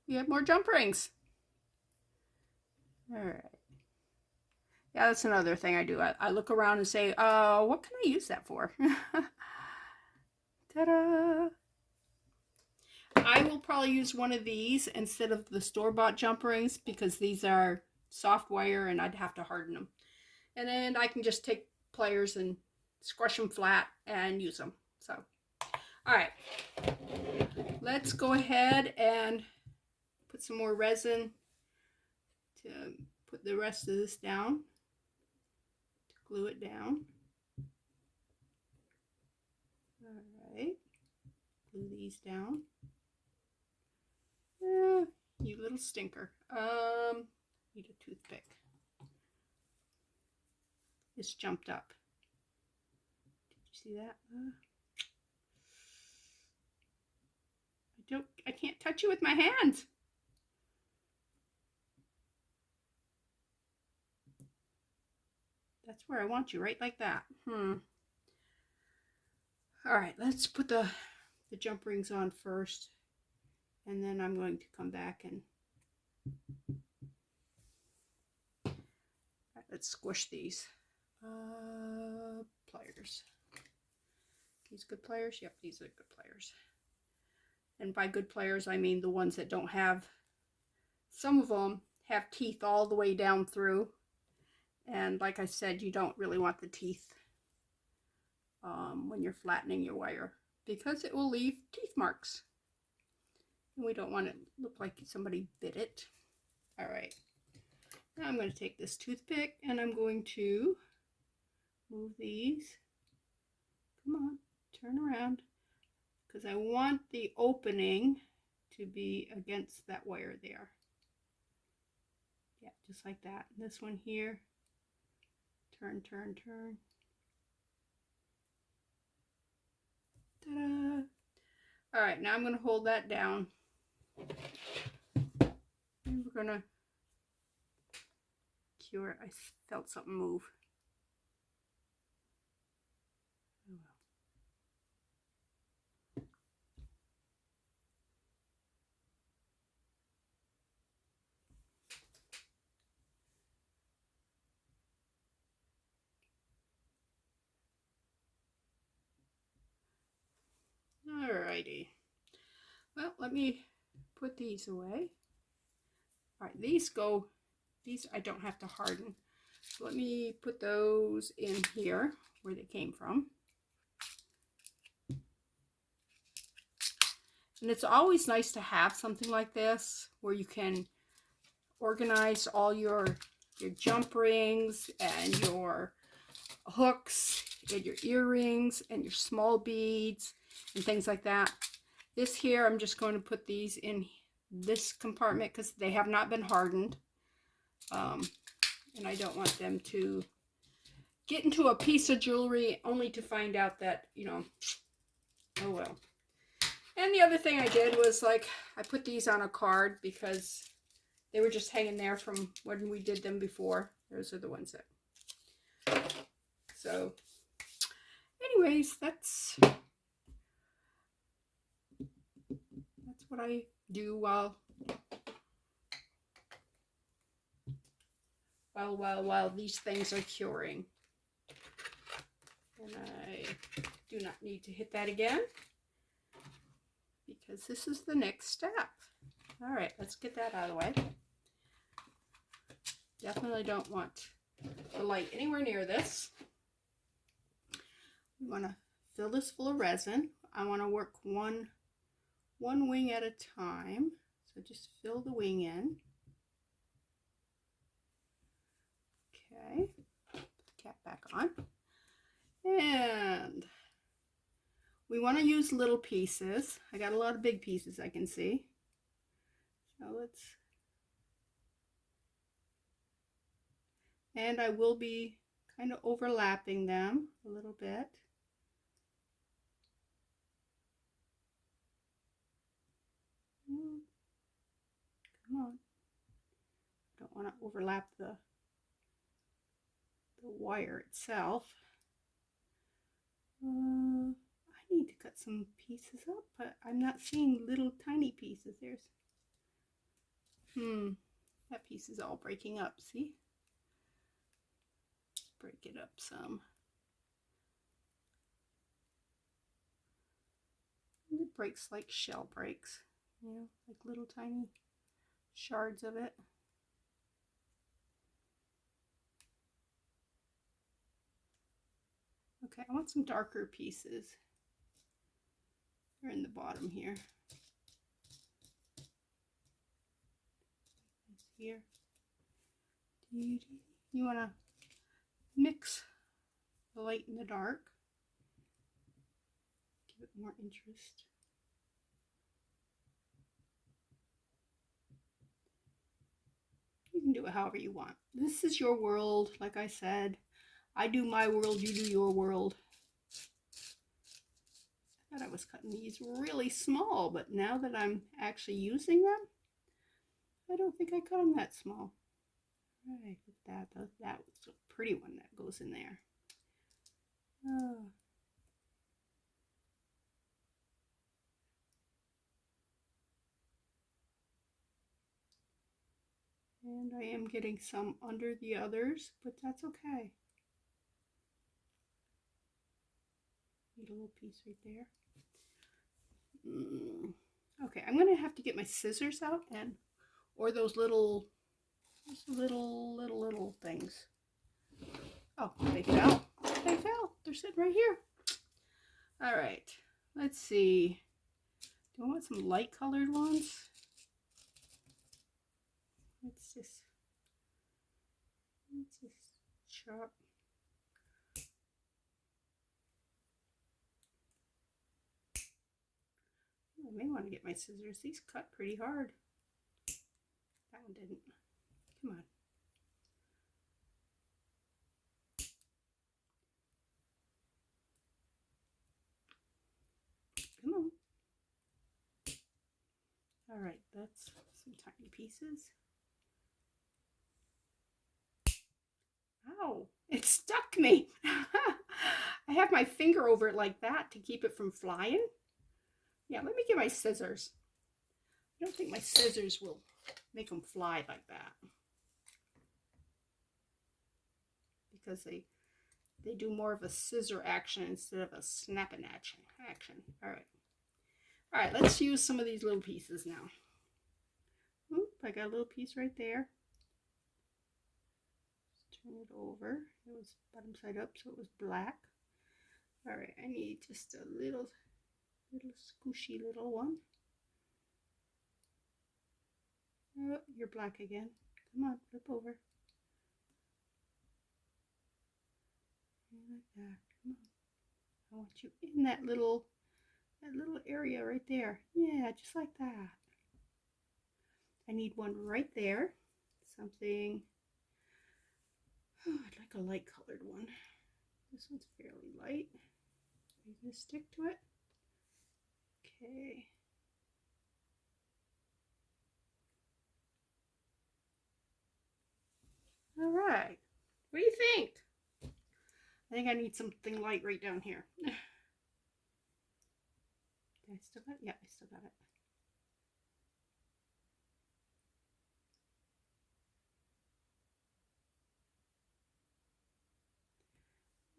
We have more jump rings. All right. Yeah, that's another thing I do. I look around and say, what can I use that for? Ta-da! I will probably use one of these instead of the store-bought jump rings because these are soft wire and I'd have to harden them. And then I can just take pliers and squash them flat and use them. So, all right. Let's go ahead and put some more resin to put the rest of this down, to glue it down. All right. Glue these down. You little stinker. Need a toothpick. This jumped up. Did you see that? I can't touch you with my hands. That's where I want you, right like that. All right, let's put the jump rings on first, and then I'm going to come back and let's squish these pliers. These good pliers? Yep, these are good pliers. And by good pliers, I mean the ones that don't have, some of them have teeth all the way down through. And like I said, you don't really want the teeth when you're flattening your wire because it will leave teeth marks. And we don't want it to look like somebody bit it. All right. Now I'm going to take this toothpick and I'm going to move these. Come on, turn around. Because I want the opening to be against that wire there. Yeah, just like that. And this one here. Turn, turn, turn. Ta-da! All right, now I'm going to hold that down. And we're going to cure it. I felt something move. Alrighty. Well, let me put these away. All right, these I don't have to harden. So let me put those in here where they came from. And it's always nice to have something like this where you can organize all your jump rings and your hooks and your earrings and your small beads and things like that. This here, I'm just going to put these in this compartment because they have not been hardened. And I don't want them to get into a piece of jewelry only to find out that, you know, oh well. And the other thing I did was, like, I put these on a card because they were just hanging there from when we did them before. Those are the ones that. So, anyways, that's what I do while these things are curing. And I do not need to hit that again because this is the next step. All right, let's get that out of the way. Definitely don't want the light anywhere near this. We want to fill this full of resin. I want to work one wing at a time. So just fill the wing in. Okay, put the cap back on. And we want to use little pieces. I got a lot of big pieces I can see. So let's, and I will be kind of overlapping them a little bit. Come on. Don't want to overlap the wire itself. I need to cut some pieces up, but I'm not seeing little tiny pieces. There's, that piece is all breaking up, see? Break it up some. It breaks like shell breaks, you know, like little tiny shards of it. Okay, I want some darker pieces. They're in the bottom here. Here. You want to mix the light and the dark. Give it more interest. You can do it however you want. This is your world, like I said. I do my world, you do your world. I thought I was cutting these really small, but now that I'm actually using them, I don't think I cut them that small. All right, that was a pretty one that goes in there. Oh. And I am getting some under the others, but that's okay. Need a little piece right there. Okay, I'm gonna have to get my scissors out or those little things. Oh, they fell. They fell. They're sitting right here. All right, let's see. Do I want some light colored ones? Let's just chop. I may want to get my scissors. These cut pretty hard. That one didn't. Come on. Come on. All right, that's some tiny pieces. Ow, it stuck me. I have my finger over it like that to keep it from flying. Yeah, let me get my scissors. I don't think my scissors will make them fly like that. Because they do more of a scissor action instead of a snapping action. All right. All right, let's use some of these little pieces now. Oop, I got a little piece right there. Just turn it over. It was bottom side up, so it was black. All right, I need just a little squishy little one. Oh, you're black again. Come on, flip over. Like that. Come on. I want you in that little that little area right there. Yeah, just like that. I need one right there. Something, oh, I'd like a light colored one. This one's fairly light. Are you gonna stick to it? Okay. All right. What do you think? I think I need something light right down here. Did I still got it? Yeah, I still got it.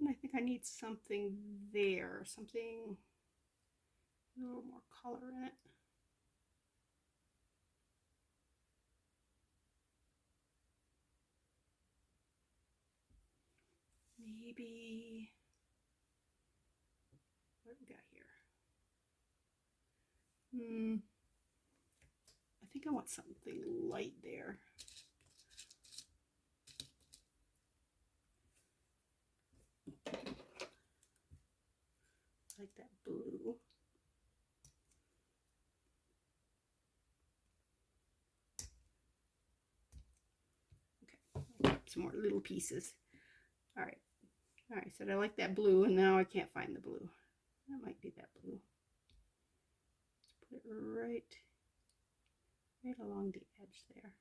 And I think I need something there, something a little more color in it. Maybe, what do we got here? I think I want something light there. Like that blue. Okay, some more little pieces. All right. All right, so I like that blue, and now I can't find the blue. That might be that blue. Let's put it right along the edge there.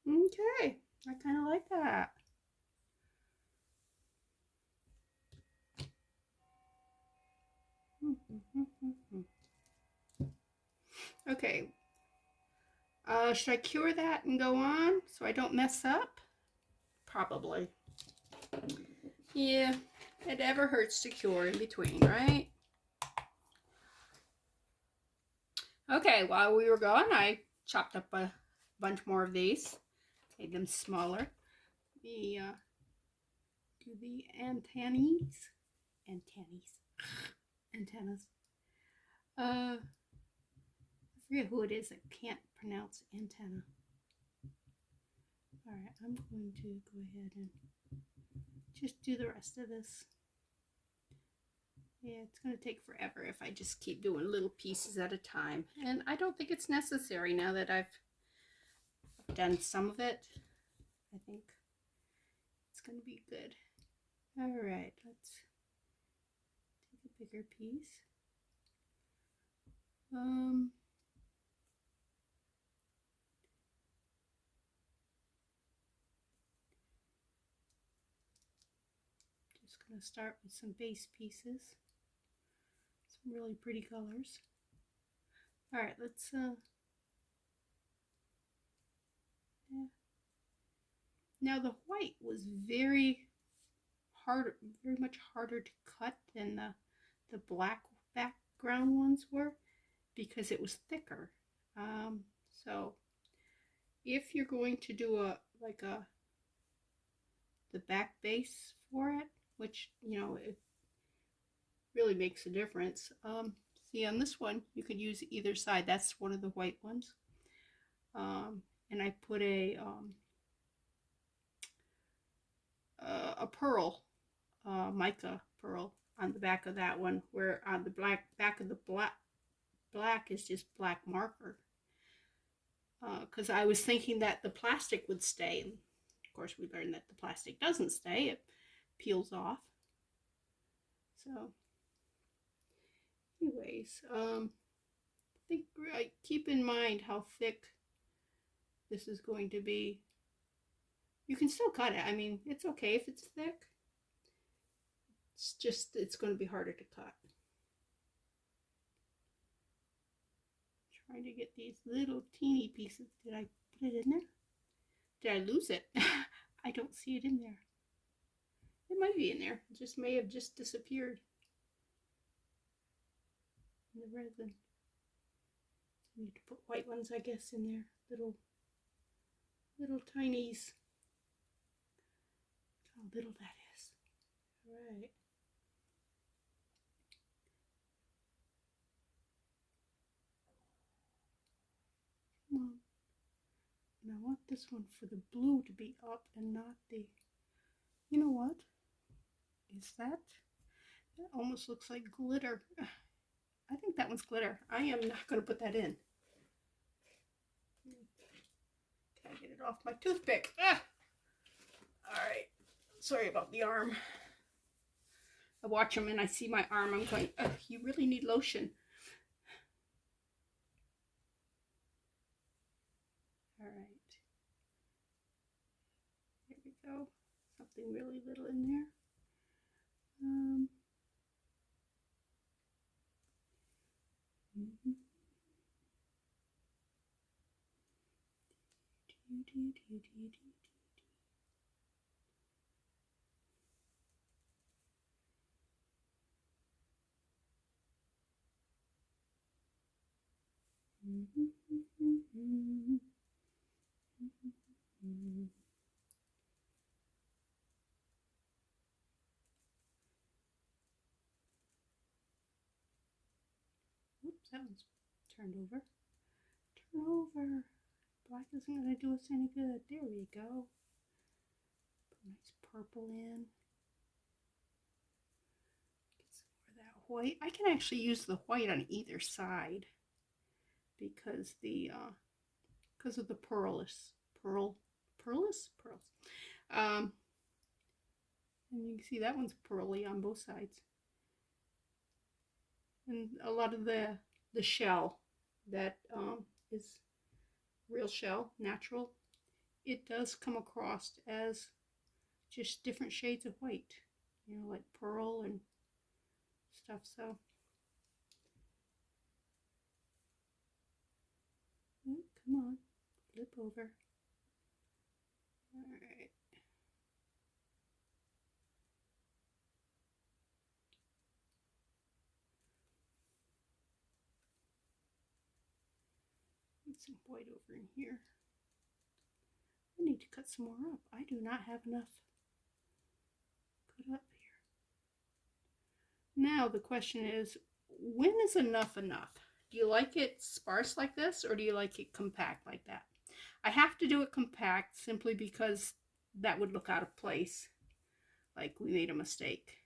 Okay, I kind of like that. Okay, should I cure that and go on so I don't mess up? Probably. Yeah, it never hurts to cure in between, right? Okay, while we were gone, I chopped up a bunch more of these, made them smaller. The do the antennas. I forget who it is that can't pronounce antenna. All right, I'm going to go ahead and just do the rest of this. Yeah, it's going to take forever if I just keep doing little pieces at a time. And I don't think it's necessary now that I've done some of it. I think it's going to be good. All right, let's take a bigger piece. Just going to start with some base pieces. Some really pretty colors. All right, let's yeah. Now the white was very much harder to cut than the black background ones were because it was thicker. So if you're going to do the back base for it, which it really makes a difference. See, on this one you could use either side. That's one of the white ones, and I put a pearl, mica pearl on the back of that one, where on the back of the black is just black marker. Because I was thinking that the plastic would stay. And of course, we learned that the plastic doesn't stay, it peels off. So, anyways, keep in mind how thick this is going to be. You can still cut it. I mean, it's okay if it's thick. It's just, it's going to be harder to cut. Trying to get these little teeny pieces. Did I put it in there? Did I lose it? I don't see it in there. It might be in there. It just may have just disappeared in the resin. I need to put white ones, I guess, in there. Little tinies. How little that is. All right. Come on. And I want this one for the blue to be up and not the, you know what? is that? That almost looks like glitter. I think that one's glitter. I am not going to put that in. Can I get it off my toothpick? Ah! All right. Sorry about the arm. I watch them and I see my arm. I'm going, oh, you really need lotion. All right. Here we go. Something really little in there. Oops, that one's turned over. Turn over. Black isn't going to do us any good. There we go. Put a nice purple in. Get some more of that white. I can actually use the white on either side because of the pearls. And you can see that one's pearly on both sides. And a lot of the shell that is real shell, natural, it does come across as just different shades of white, you know, like pearl and stuff. So come on, flip over. All right. Get some white over in here. I need to cut some more up. I do not have enough cut up here. Now the question is, when is enough enough? Do you like it sparse like this, or do you like it compact like that? I have to do it compact simply because that would look out of place, like we made a mistake.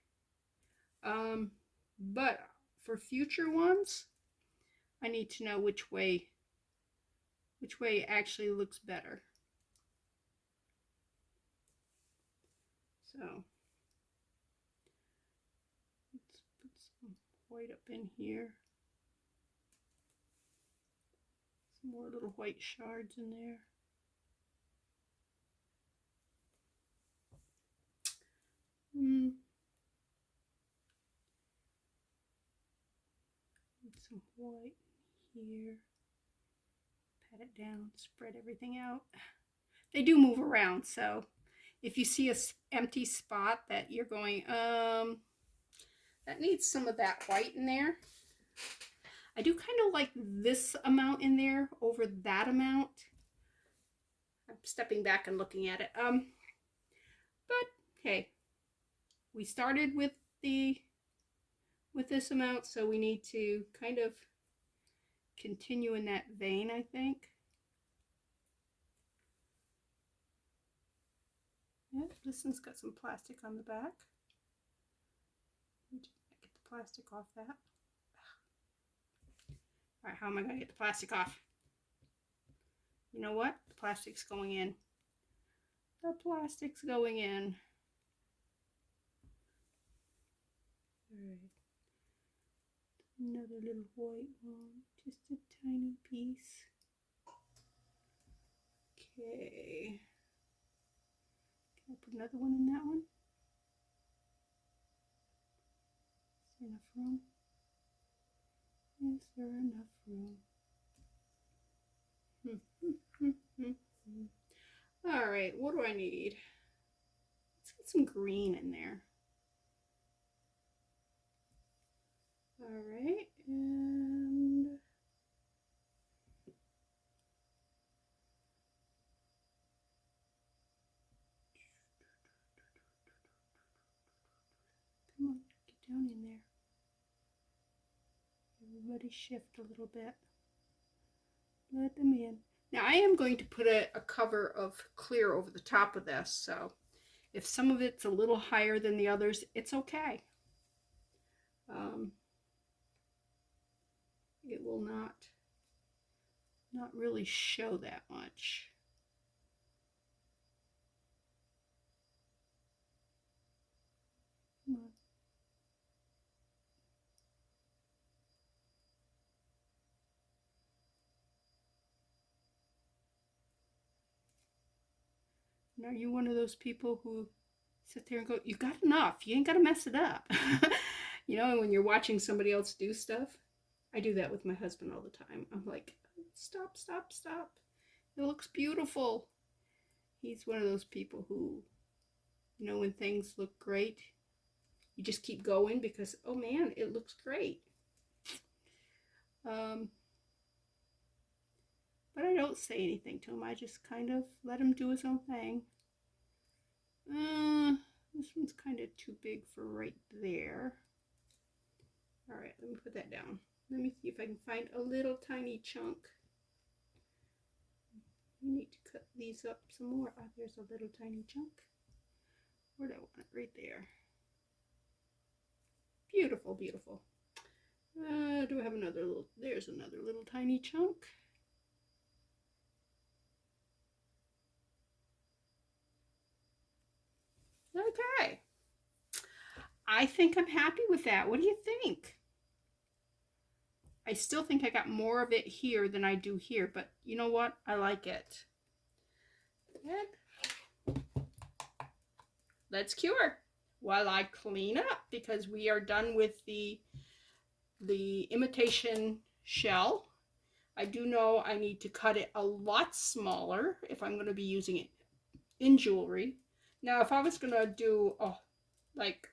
But for future ones, I need to know which way actually looks better. So let's put some white up in here. Some more little white shards in there. Some white here. Pat it down, spread everything out. They do move around, so if you see an empty spot that you're going, that needs some of that white in there. I do kind of like this amount in there over that amount. I'm stepping back and looking at it. But hey, we started with this amount, so we need to kind of continue in that vein, I think. Yep, this one's got some plastic on the back. Get the plastic off that. All right, how am I going to get the plastic off? You know what? The plastic's going in. The plastic's going in. All right. Another little white one, just a tiny piece. Okay. Can I put another one in that one? Is there enough room? Is there enough room? All right, what do I need? Let's get some green in there. All right, and come on, get down in there. Everybody shift a little bit. Let them in. Now I am going to put a cover of clear over the top of this, so If some of it's a little higher than the others, it's okay. It will not really show that much. And are you one of those people who sit there and go, you got enough, you ain't got to mess it up? You know, when you're watching somebody else do stuff. I do that with my husband all the time. I'm like, stop, stop, stop. It looks beautiful. He's one of those people who, you know, when things look great, you just keep going because, oh man, it looks great. But I don't say anything to him. I just kind of let him do his own thing. This one's kind of too big for right there. All right, let me put that down. Let me see if I can find a little tiny chunk. We need to cut these up some more. Oh, there's a little tiny chunk. Where do I want it? Right there. Beautiful, beautiful. Do I have another little? There's another little tiny chunk. Okay. I think I'm happy with that. What do you think? I still think I got more of it here than I do here, but you know what? I like it. And let's cure while I clean up, because we are done with the imitation shell. I do know I need to cut it a lot smaller if I'm going to be using it in jewelry. Now, if I was going to do like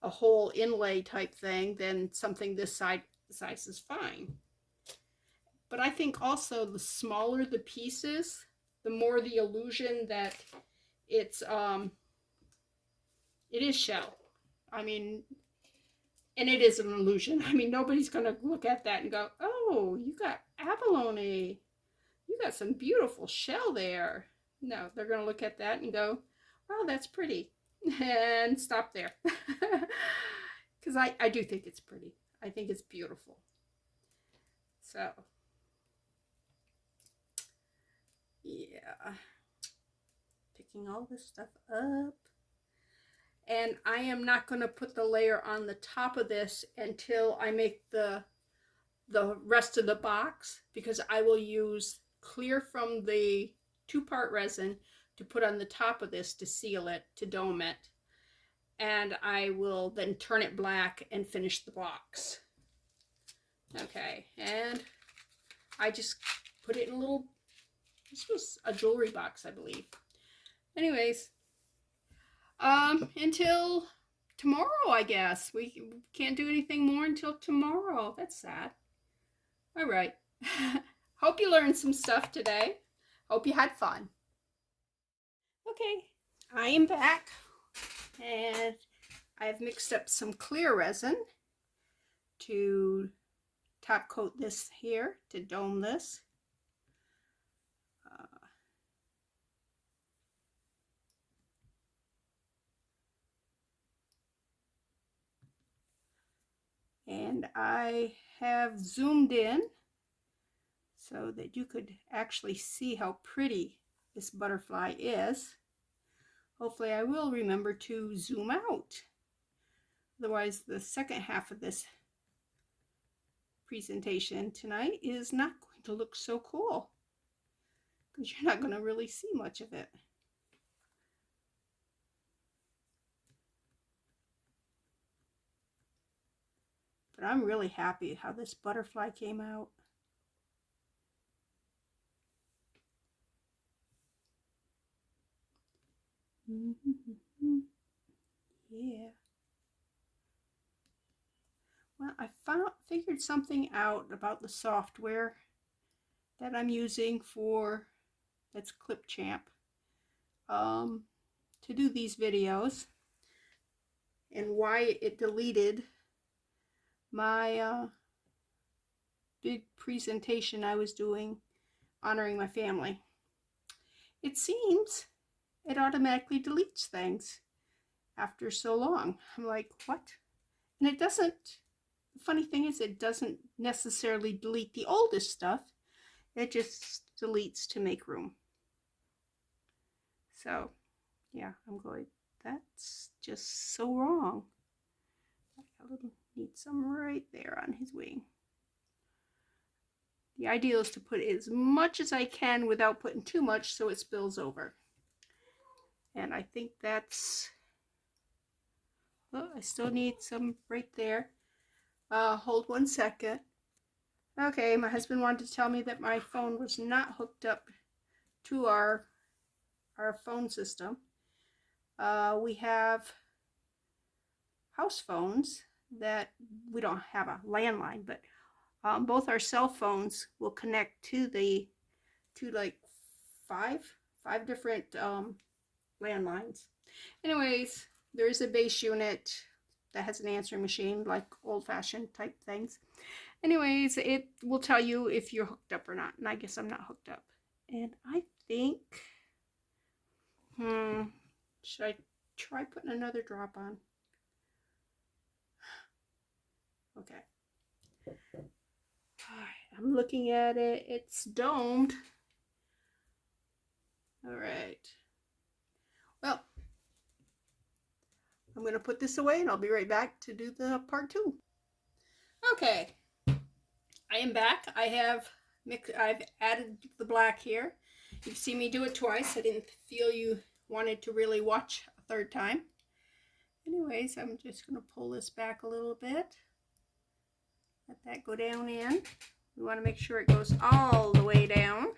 a whole inlay type thing, then something this size is fine. But I think also the smaller the pieces, the more the illusion that it is shell. I mean, and it is an illusion. I mean, nobody's going to look at that and go, oh, you got abalone. You got some beautiful shell there. No, they're going to look at that and go, oh, that's pretty. And stop there. Because I do think it's pretty. I think it's beautiful. So, yeah. Picking all this stuff up. And I am not going to put the layer on the top of this until I make the rest of the box, because I will use clear from the 2-part resin to put on the top of this to seal it, to dome it. And I will then turn it black and finish the box. Okay, and I just put it in a little, this was a jewelry box, I believe. Anyways, until tomorrow, I guess. We can't do anything more until tomorrow. That's sad. All right. Hope you learned some stuff today. Hope you had fun. Okay, I am back, and I've mixed up some clear resin to top coat this here, to dome this. And I have zoomed in so that you could actually see how pretty this butterfly is. Hopefully I will remember to zoom out. Otherwise, the second half of this presentation tonight is not going to look so cool, because you're not going to really see much of it. But I'm really happy how this butterfly came out. Yeah. Well, I figured something out about the software that I'm using for, that's Clipchamp, to do these videos, and why it deleted my big presentation I was doing honoring my family. It seems it automatically deletes things after so long. I'm like, what? And it doesn't, the funny thing is, it doesn't necessarily delete the oldest stuff. It just deletes to make room. So, yeah, I'm going, that's just so wrong. I need some right there on his wing. The ideal is to put as much as I can without putting too much so it spills over. And I think that's, oh, I still need some right there. Hold 1 second. Okay, my husband wanted to tell me that my phone was not hooked up to our phone system. We have house phones that we don't have a landline, but both our cell phones will connect to like five different landlines. Anyways, there is a base unit that has an answering machine, like old-fashioned type things. Anyways, it will tell you if you're hooked up or not, and I guess I'm not hooked up. And I think, should I try putting another drop on? Okay. Alright, I'm looking at it. It's domed. Alright. Well, I'm going to put this away and I'll be right back to do the part 2. Okay. I am back. I've added the black here. You've seen me do it twice. I didn't feel you wanted to really watch a third time. Anyways, I'm just going to pull this back a little bit. Let that go down in. We want to make sure it goes all the way down.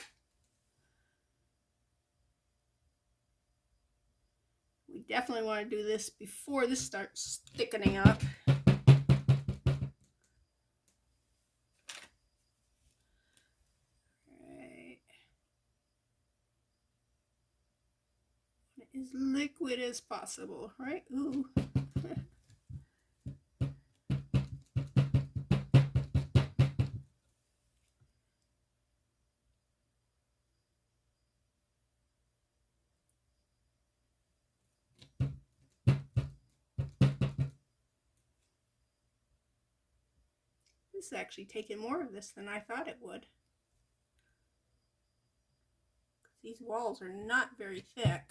We definitely want to do this before this starts thickening up. Alright. As liquid as possible, right? Ooh. This is actually taking more of this than I thought it would. These walls are not very thick.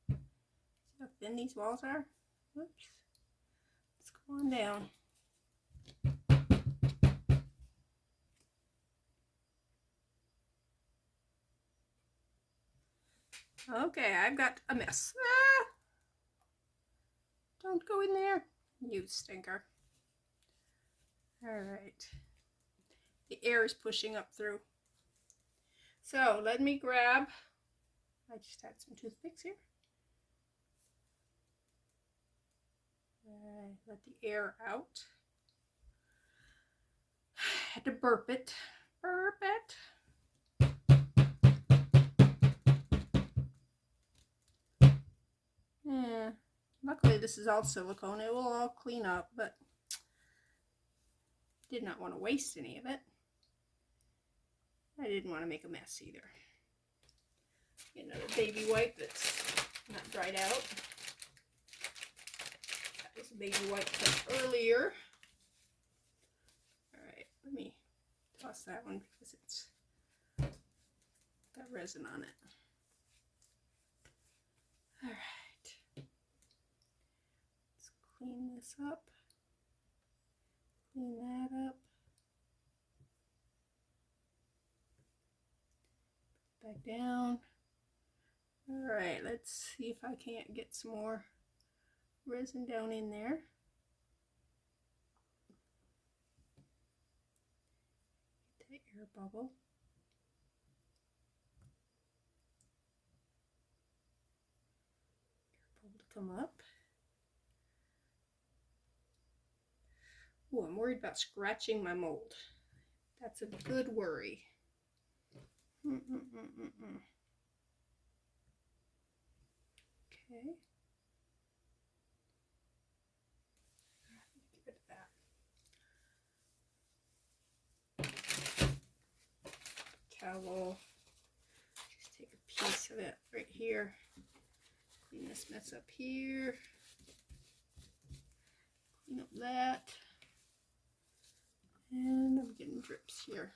See how thin these walls are? Whoops. Let's go on down. Okay, I've got a mess. Ah! Don't go in there, you stinker. Alright. The air is pushing up through. So let me grab, I just had some toothpicks here. Let the air out. Had to burp it. Burp it. Yeah. Luckily this is all silicone. It will all clean up, but did not want to waste any of it. I didn't want to make a mess either. Get another baby wipe that's not dried out. That was a baby wipe from earlier. Alright, let me toss that one because it's got resin on it. Alright. Let's clean this up. Clean that up. Back down. Alright, let's see if I can't get some more resin down in there. Get that air bubble. Air bubble to come up. Oh, I'm worried about scratching my mold. That's a good worry. Okay. Get rid of that. Towel. Just take a piece of it right here. Clean this mess up here. Clean up that. And I'm getting drips here.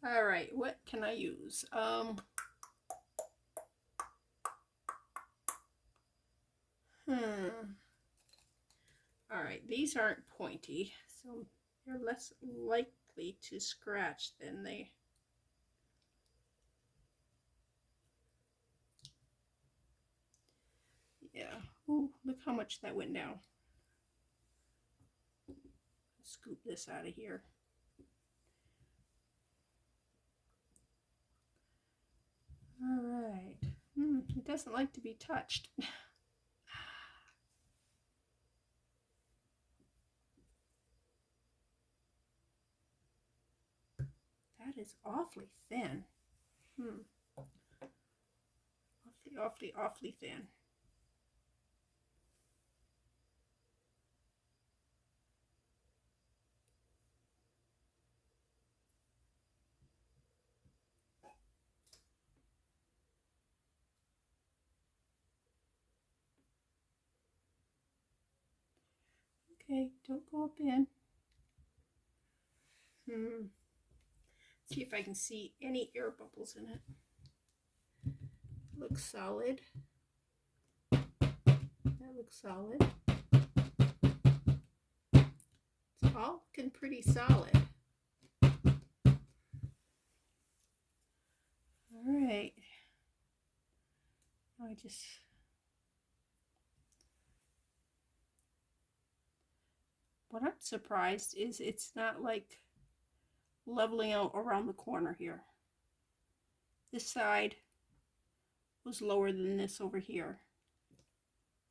All right, what can I use? All right, these aren't pointy, so they're less likely to scratch than they. Yeah. Oh, look how much that went down. Scoop this out of here. All right. It doesn't like to be touched. That is awfully thin. Awfully thin. Okay, don't go up in. See if I can see any air bubbles in it. Looks solid. That looks solid. It's all looking pretty solid. All right. Now what I'm surprised is it's not like leveling out around the corner here. This side was lower than this over here.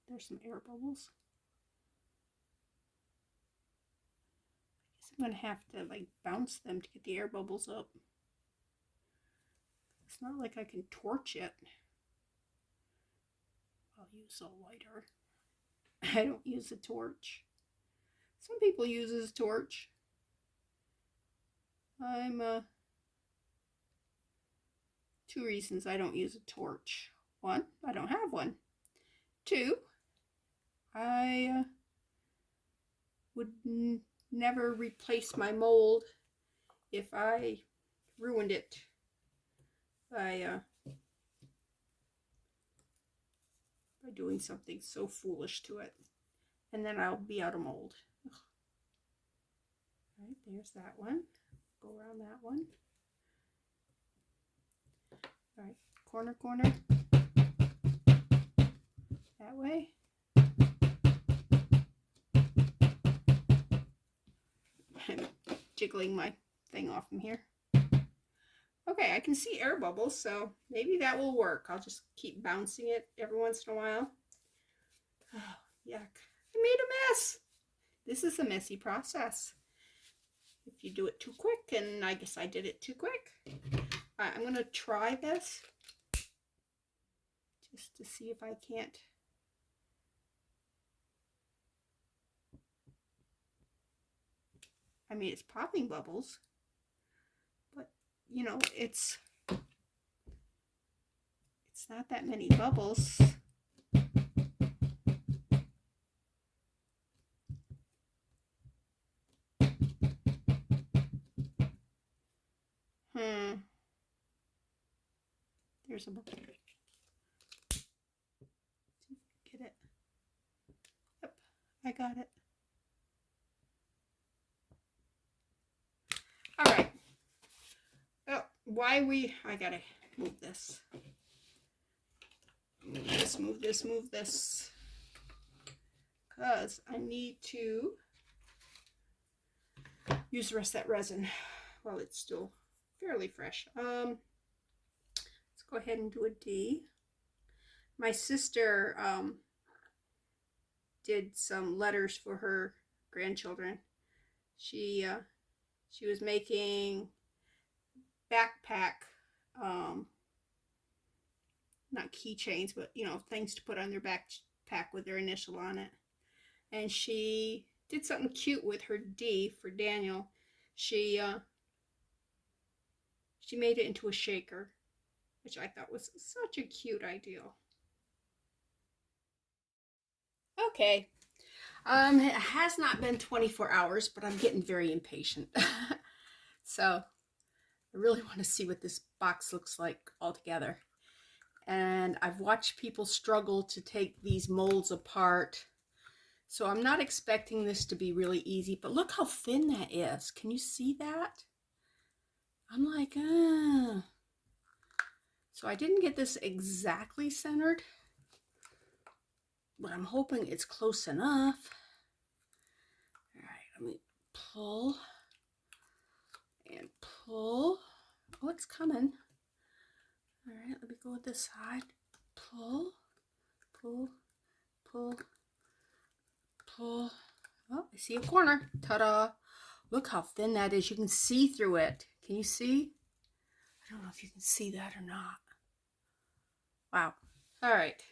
There's some air bubbles. I guess I'm gonna have to like bounce them to get the air bubbles up. It's not like I can torch it. I'll use a lighter. I don't use a torch. Some people use a torch. Two reasons I don't use a torch. One, I don't have one. Two, I would never replace my mold if I ruined it by doing something so foolish to it. And then I'll be out of mold. Ugh. All right, there's that one. Go around that one. All right, corner. That way. I'm jiggling my thing off from here. Okay, I can see air bubbles, so maybe that will work. I'll just keep bouncing it every once in a while. Oh, yuck. I made a mess. This is a messy process. If you do it too quick, and I guess I did it too quick. I'm going to try this just to see if I can't. I mean, it's popping bubbles, but you know, it's not that many bubbles. There's a bubble. Get it? Yep, I got it. All right. Oh, I gotta move this. Move this. Because I need to use the rest of that resin while it's still fairly fresh. Let's go ahead and do a D. My sister did some letters for her grandchildren. She was making backpack, not keychains, but you know, things to put on their backpack with their initial on it. And she did something cute with her D for Daniel. She made it into a shaker. which I thought was such a cute idea. Okay, it has not been 24 hours, but I'm getting very impatient. So I really want to see what this box looks like altogether. And I've watched people struggle to take these molds apart. So I'm not expecting this to be really easy, but look how thin that is. Can you see that? I'm like, So I didn't get this exactly centered, but I'm hoping it's close enough. All right, let me pull and pull. Oh, it's coming. All right, let me go with this side. Pull, pull, pull, pull. Oh, I see a corner. Ta-da. Look how thin that is. You can see through it. Can you see? I don't know if you can see that or not. Wow. All right.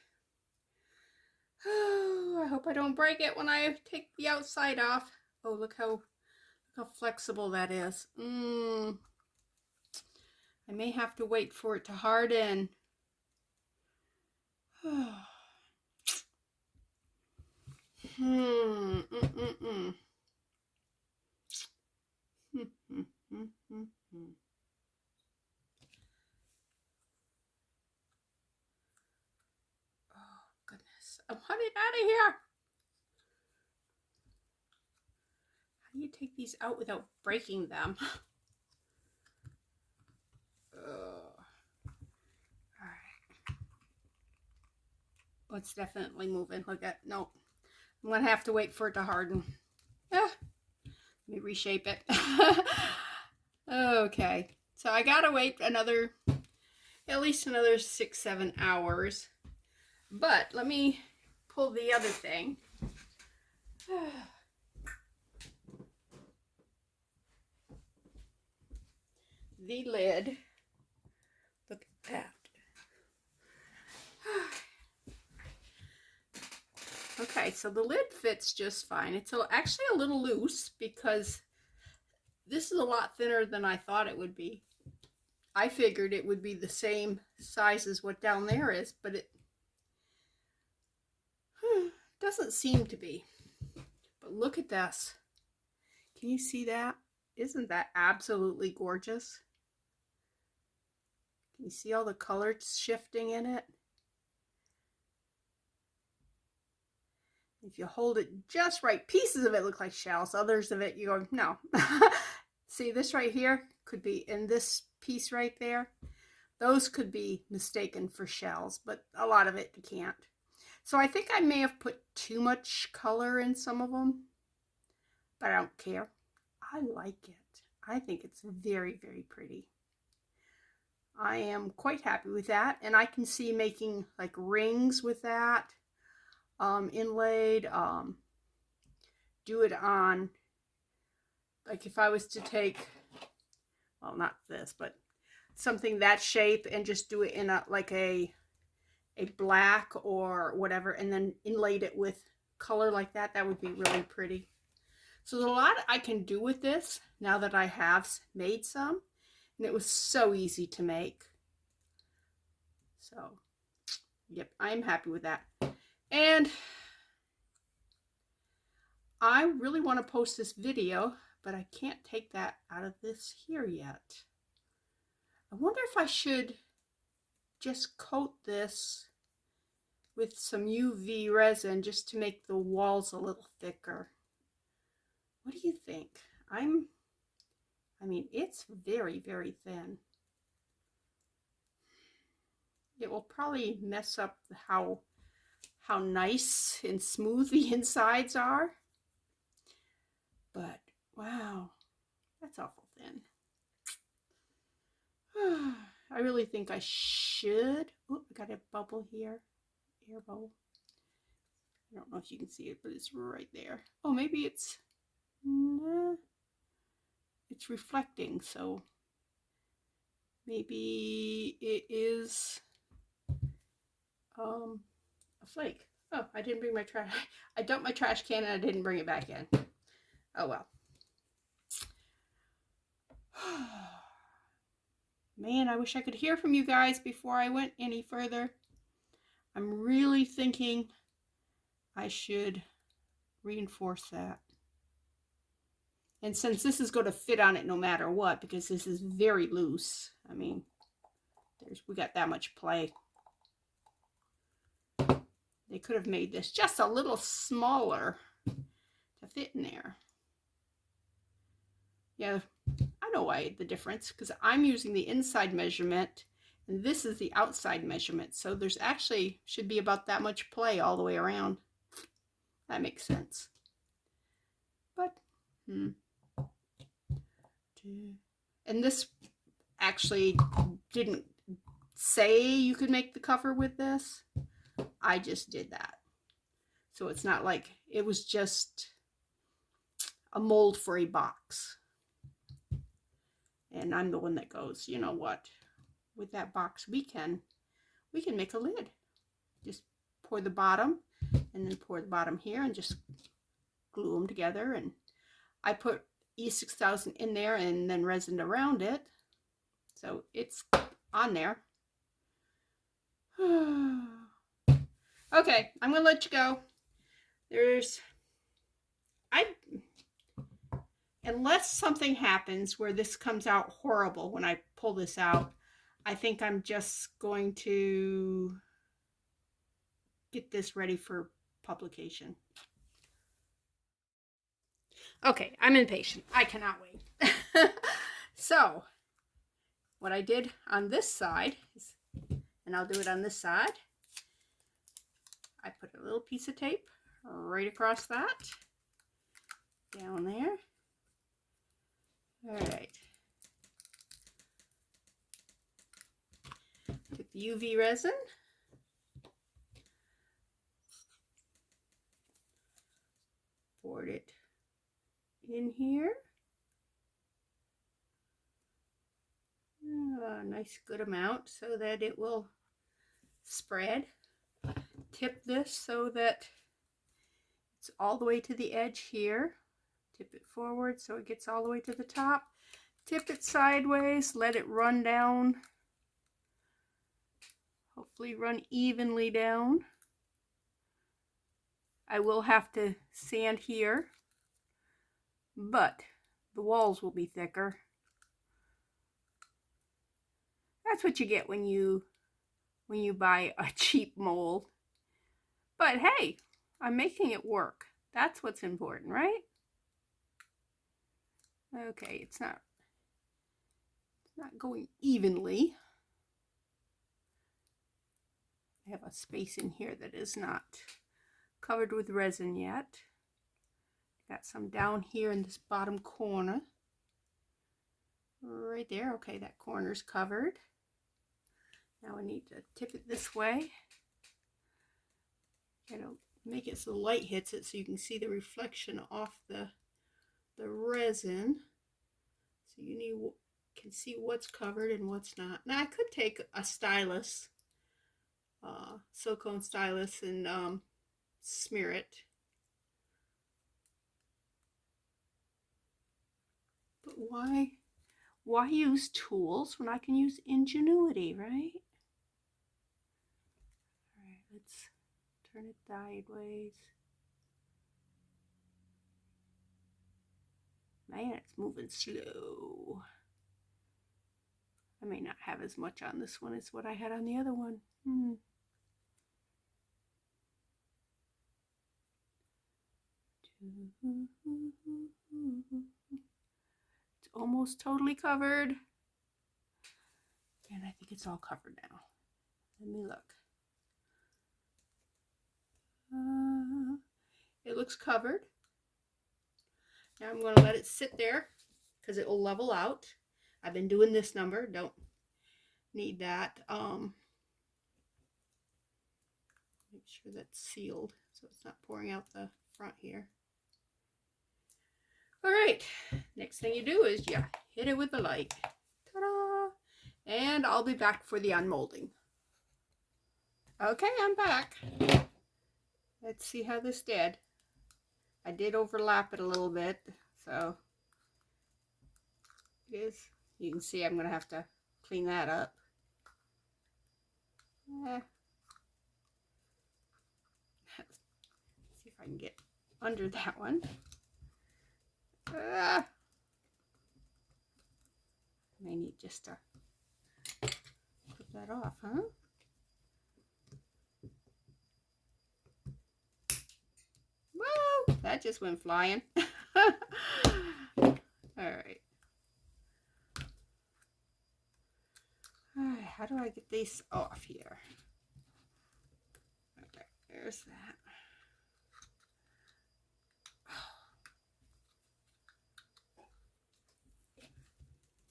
Oh, I hope I don't break it when I take the outside off. Oh, look how flexible that is. I may have to wait for it to harden. Oh, goodness. I want it out of here. How do you take these out without breaking them? All right. Oh, it's definitely moving. Look at, no. I'm going to have to wait for it to harden. Let me reshape it. Okay. So I got to wait at least another 6-7 hours. But let me pull the other thing. The lid. Look at that. Okay, so the lid fits just fine. It's actually a little loose because this is a lot thinner than I thought it would be. I figured it would be the same size as what down there is, but it doesn't seem to be. But look at this. Can you see that? Isn't that absolutely gorgeous? Can you see all the colors shifting in it? If you hold it just right, pieces of it look like shells. Others of it, you go, no. See this right here? Could be in this piece right there. Those could be mistaken for shells, but a lot of it you can't. So I think I may have put too much color in some of them, but I don't care. I like it. I think it's very, very pretty. I am quite happy with that, and I can see making like rings with that. Inlaid, do it on, like if I was to take, well, not this, but something that shape and just do it in like a black or whatever, and then inlaid it with color like that, that would be really pretty. So there's a lot I can do with this now that I have made some, and it was so easy to make. So, yep, I'm happy with that. And I really want to post this video, but I can't take that out of this here yet. I wonder if I should just coat this with some UV resin just to make the walls a little thicker. What do you think? I mean, it's very, very thin. It will probably mess up how nice and smooth the insides are. But wow, that's awful thin. I really think I should. Oh, I got a bubble here. Air bubble. I don't know if you can see it, but it's right there. Oh, maybe it's reflecting, so maybe it is a flake. Oh, I didn't bring my trash. I dumped my trash can and I didn't bring it back in. Oh well. Man, I wish I could hear from you guys before I went any further. I'm really thinking I should reinforce that. And since this is going to fit on it no matter what, because this is very loose, I mean, we got that much play. They could have made this just a little smaller to fit in there. Yeah, I know why the difference, because I'm using the inside measurement and this is the outside measurement. So there's actually should be about that much play all the way around. That makes sense. But, and this actually didn't say you could make the cover with this. I just did that. So it's not like it was just a mold for a box. And I'm the one that goes, you know what? With that box, we can make a lid. Just pour the bottom and then pour the bottom here and just glue them together. And I put E6000 in there and then resin around it. So it's on there. Okay, I'm going to let you go. Unless something happens where this comes out horrible when I pull this out, I think I'm just going to get this ready for publication. Okay, I'm impatient. I cannot wait. So, what I did on this side is, and I'll do it on this side, I put a little piece of tape right across that, down there. All right. Took the UV resin. Poured it in here. A nice good amount so that it will spread. Tip this so that it's all the way to the edge here. Tip it forward so it gets all the way to the top. Tip it sideways, let it run down. Hopefully run evenly down. I will have to sand here, but the walls will be thicker. That's what you get when you buy a cheap mold. But hey, I'm making it work. That's what's important, right? Okay, it's not going evenly. I have a space in here that is not covered with resin yet. Got some down here in this bottom corner. Right there. Okay, that corner's covered. Now I need to tip it this way. Make it so the light hits it so you can see the reflection off the resin. So you can see what's covered and what's not. Now I could take a stylus, silicone stylus, and smear it. But why use tools when I can use ingenuity, right? All right, let's turn it sideways. Man, it's moving slow. I may not have as much on this one as what I had on the other one. It's almost totally covered. And I think it's all covered now. Let me look. It looks covered. Now I'm going to let it sit there because it will level out. I've been doing this number. Don't need that. Make sure that's sealed so it's not pouring out the front here. All right. Next thing you do is you hit it with the light. Ta-da! And I'll be back for the unmolding. Okay, I'm back. Let's see how this did. I did overlap it a little bit, so it is. You can see I'm going to have to clean that up. See if I can get under that one. May need just to put that off, huh? Whoa, that just went flying. All right. All right, how do I get these off here? Okay, there's that.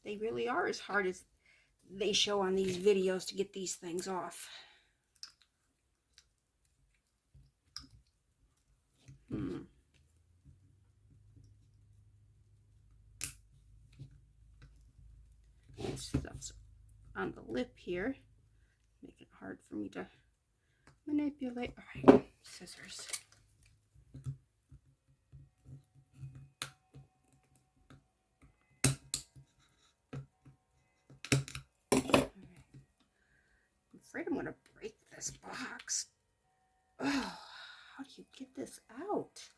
They really are as hard as they show on these videos to get these things off. Stuff's on the lip here, making it hard for me to manipulate. All right, scissors. All right. I'm afraid I'm going to break this box. Oh, how do you get this out?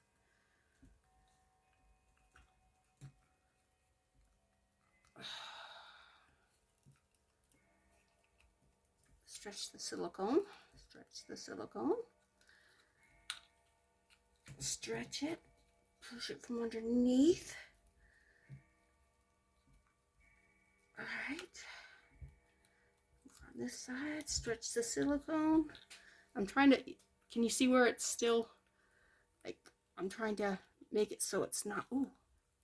Stretch the silicone, stretch the silicone, stretch it, push it from underneath. All right, from this side, stretch the silicone. I'm trying to, can you see where it's still, like, I'm trying to make it so it's not, ooh,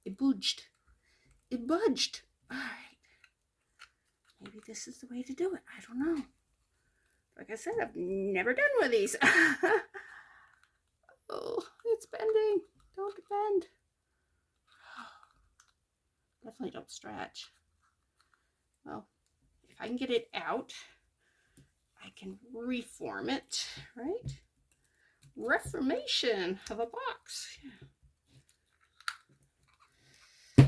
it budged. It budged. All right, maybe this is the way to do it. I don't know. Like I said, I've never done one of these. Oh, it's bending. Don't bend. Definitely don't stretch. Well, if I can get it out, I can reform it, right? Reformation of a box. Yeah.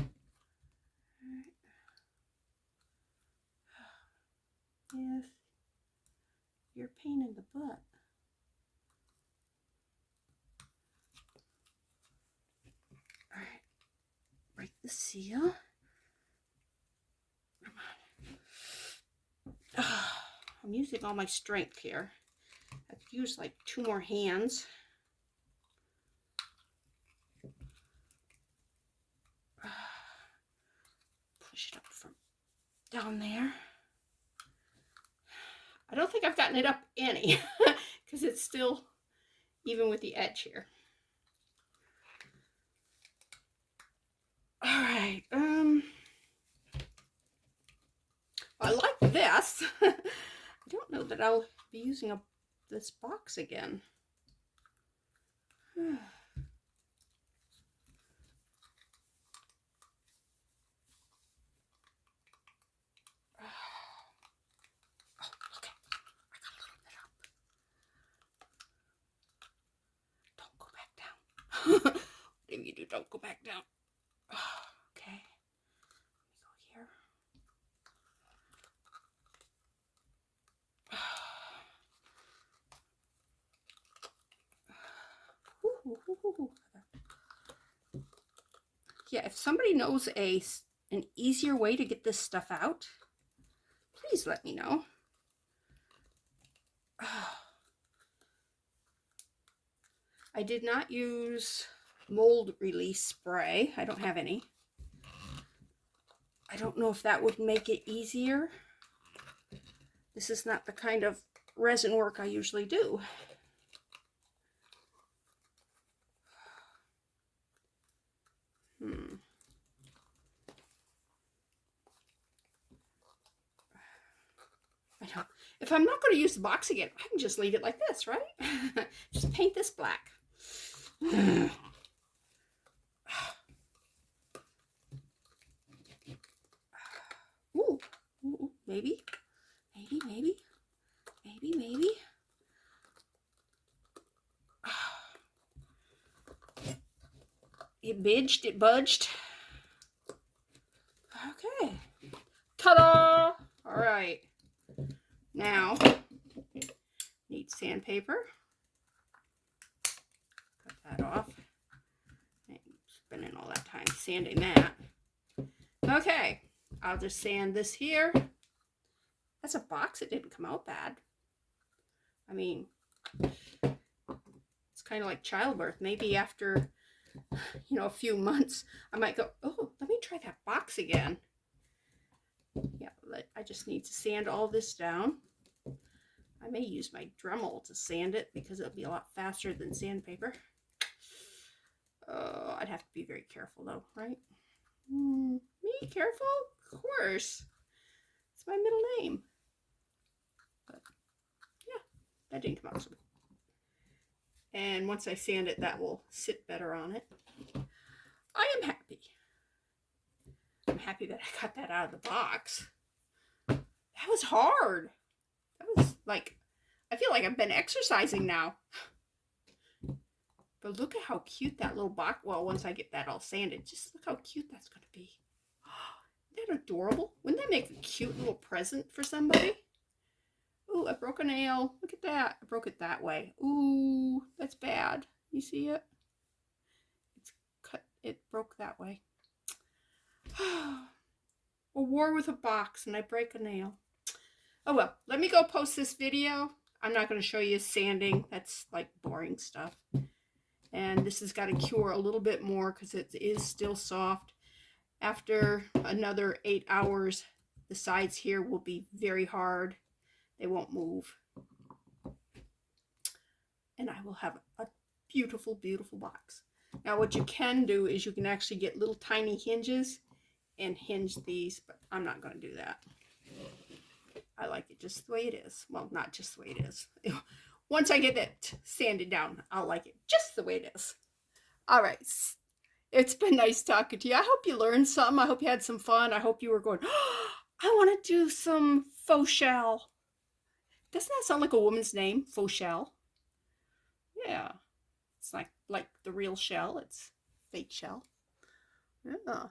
Yes. You're a pain in the butt. All right, break the seal. Come on. I'm using all my strength here. I could use like 2 more hands. Push it up from down there. I don't think I've gotten it up any because it's still even with the edge here. All right. I like this. I don't know that I'll be using this box again. Whatever you do, don't go back down. Okay. Let me go here. Yeah, if somebody knows an easier way to get this stuff out, please let me know. I did not use mold release spray. I don't have any. I don't know if that would make it easier. This is not the kind of resin work I usually do. I know. If I'm not going to use the box again, I can just leave it like this, right? Just paint this black. Ooh, ooh, maybe. It budged. Okay. Ta-da! All right. right. Now, need sandpaper. Cut that off. Spending all that time sanding that. Okay, I'll just sand this here. That's a box. It didn't come out bad. I mean, it's kind of like childbirth. Maybe after, a few months, I might go, oh, let me try that box again. Yeah, I just need to sand all this down. I may use my Dremel to sand it because it'll be a lot faster than sandpaper. I'd have to be very careful though, right? Me careful? Of course. It's my middle name. But yeah, that didn't come out so good. And once I sand it, that will sit better on it. I am happy. I'm happy that I got that out of the box. That was hard. That was like, I feel like I've been exercising now. But look at how cute that little box, well, once I get that all sanded, just look how cute that's going to be. Isn't that adorable? Wouldn't that make a cute little present for somebody? Ooh, I broke a nail. Look at that. I broke it that way. Ooh, that's bad. You see it? It's cut. It broke that way. A war with a box and I break a nail. Oh well, let me go post this video. I'm not going to show you sanding. That's like boring stuff. And this has got to cure a little bit more because it is still soft. After another 8 hours, the sides here will be very hard. They won't move. And I will have a beautiful, beautiful box. Now what you can do is you can actually get little tiny hinges and hinge these, but I'm not going to do that. I like it just the way it is. Well, not just the way it is. Once I get it sanded down, I'll like it just the way it is. All right. It's been nice talking to you. I hope you learned something. I hope you had some fun. I hope you were going, oh, I want to do some faux shell. Doesn't that sound like a woman's name? Faux shell? Yeah. It's like the real shell. It's fake shell. Yeah.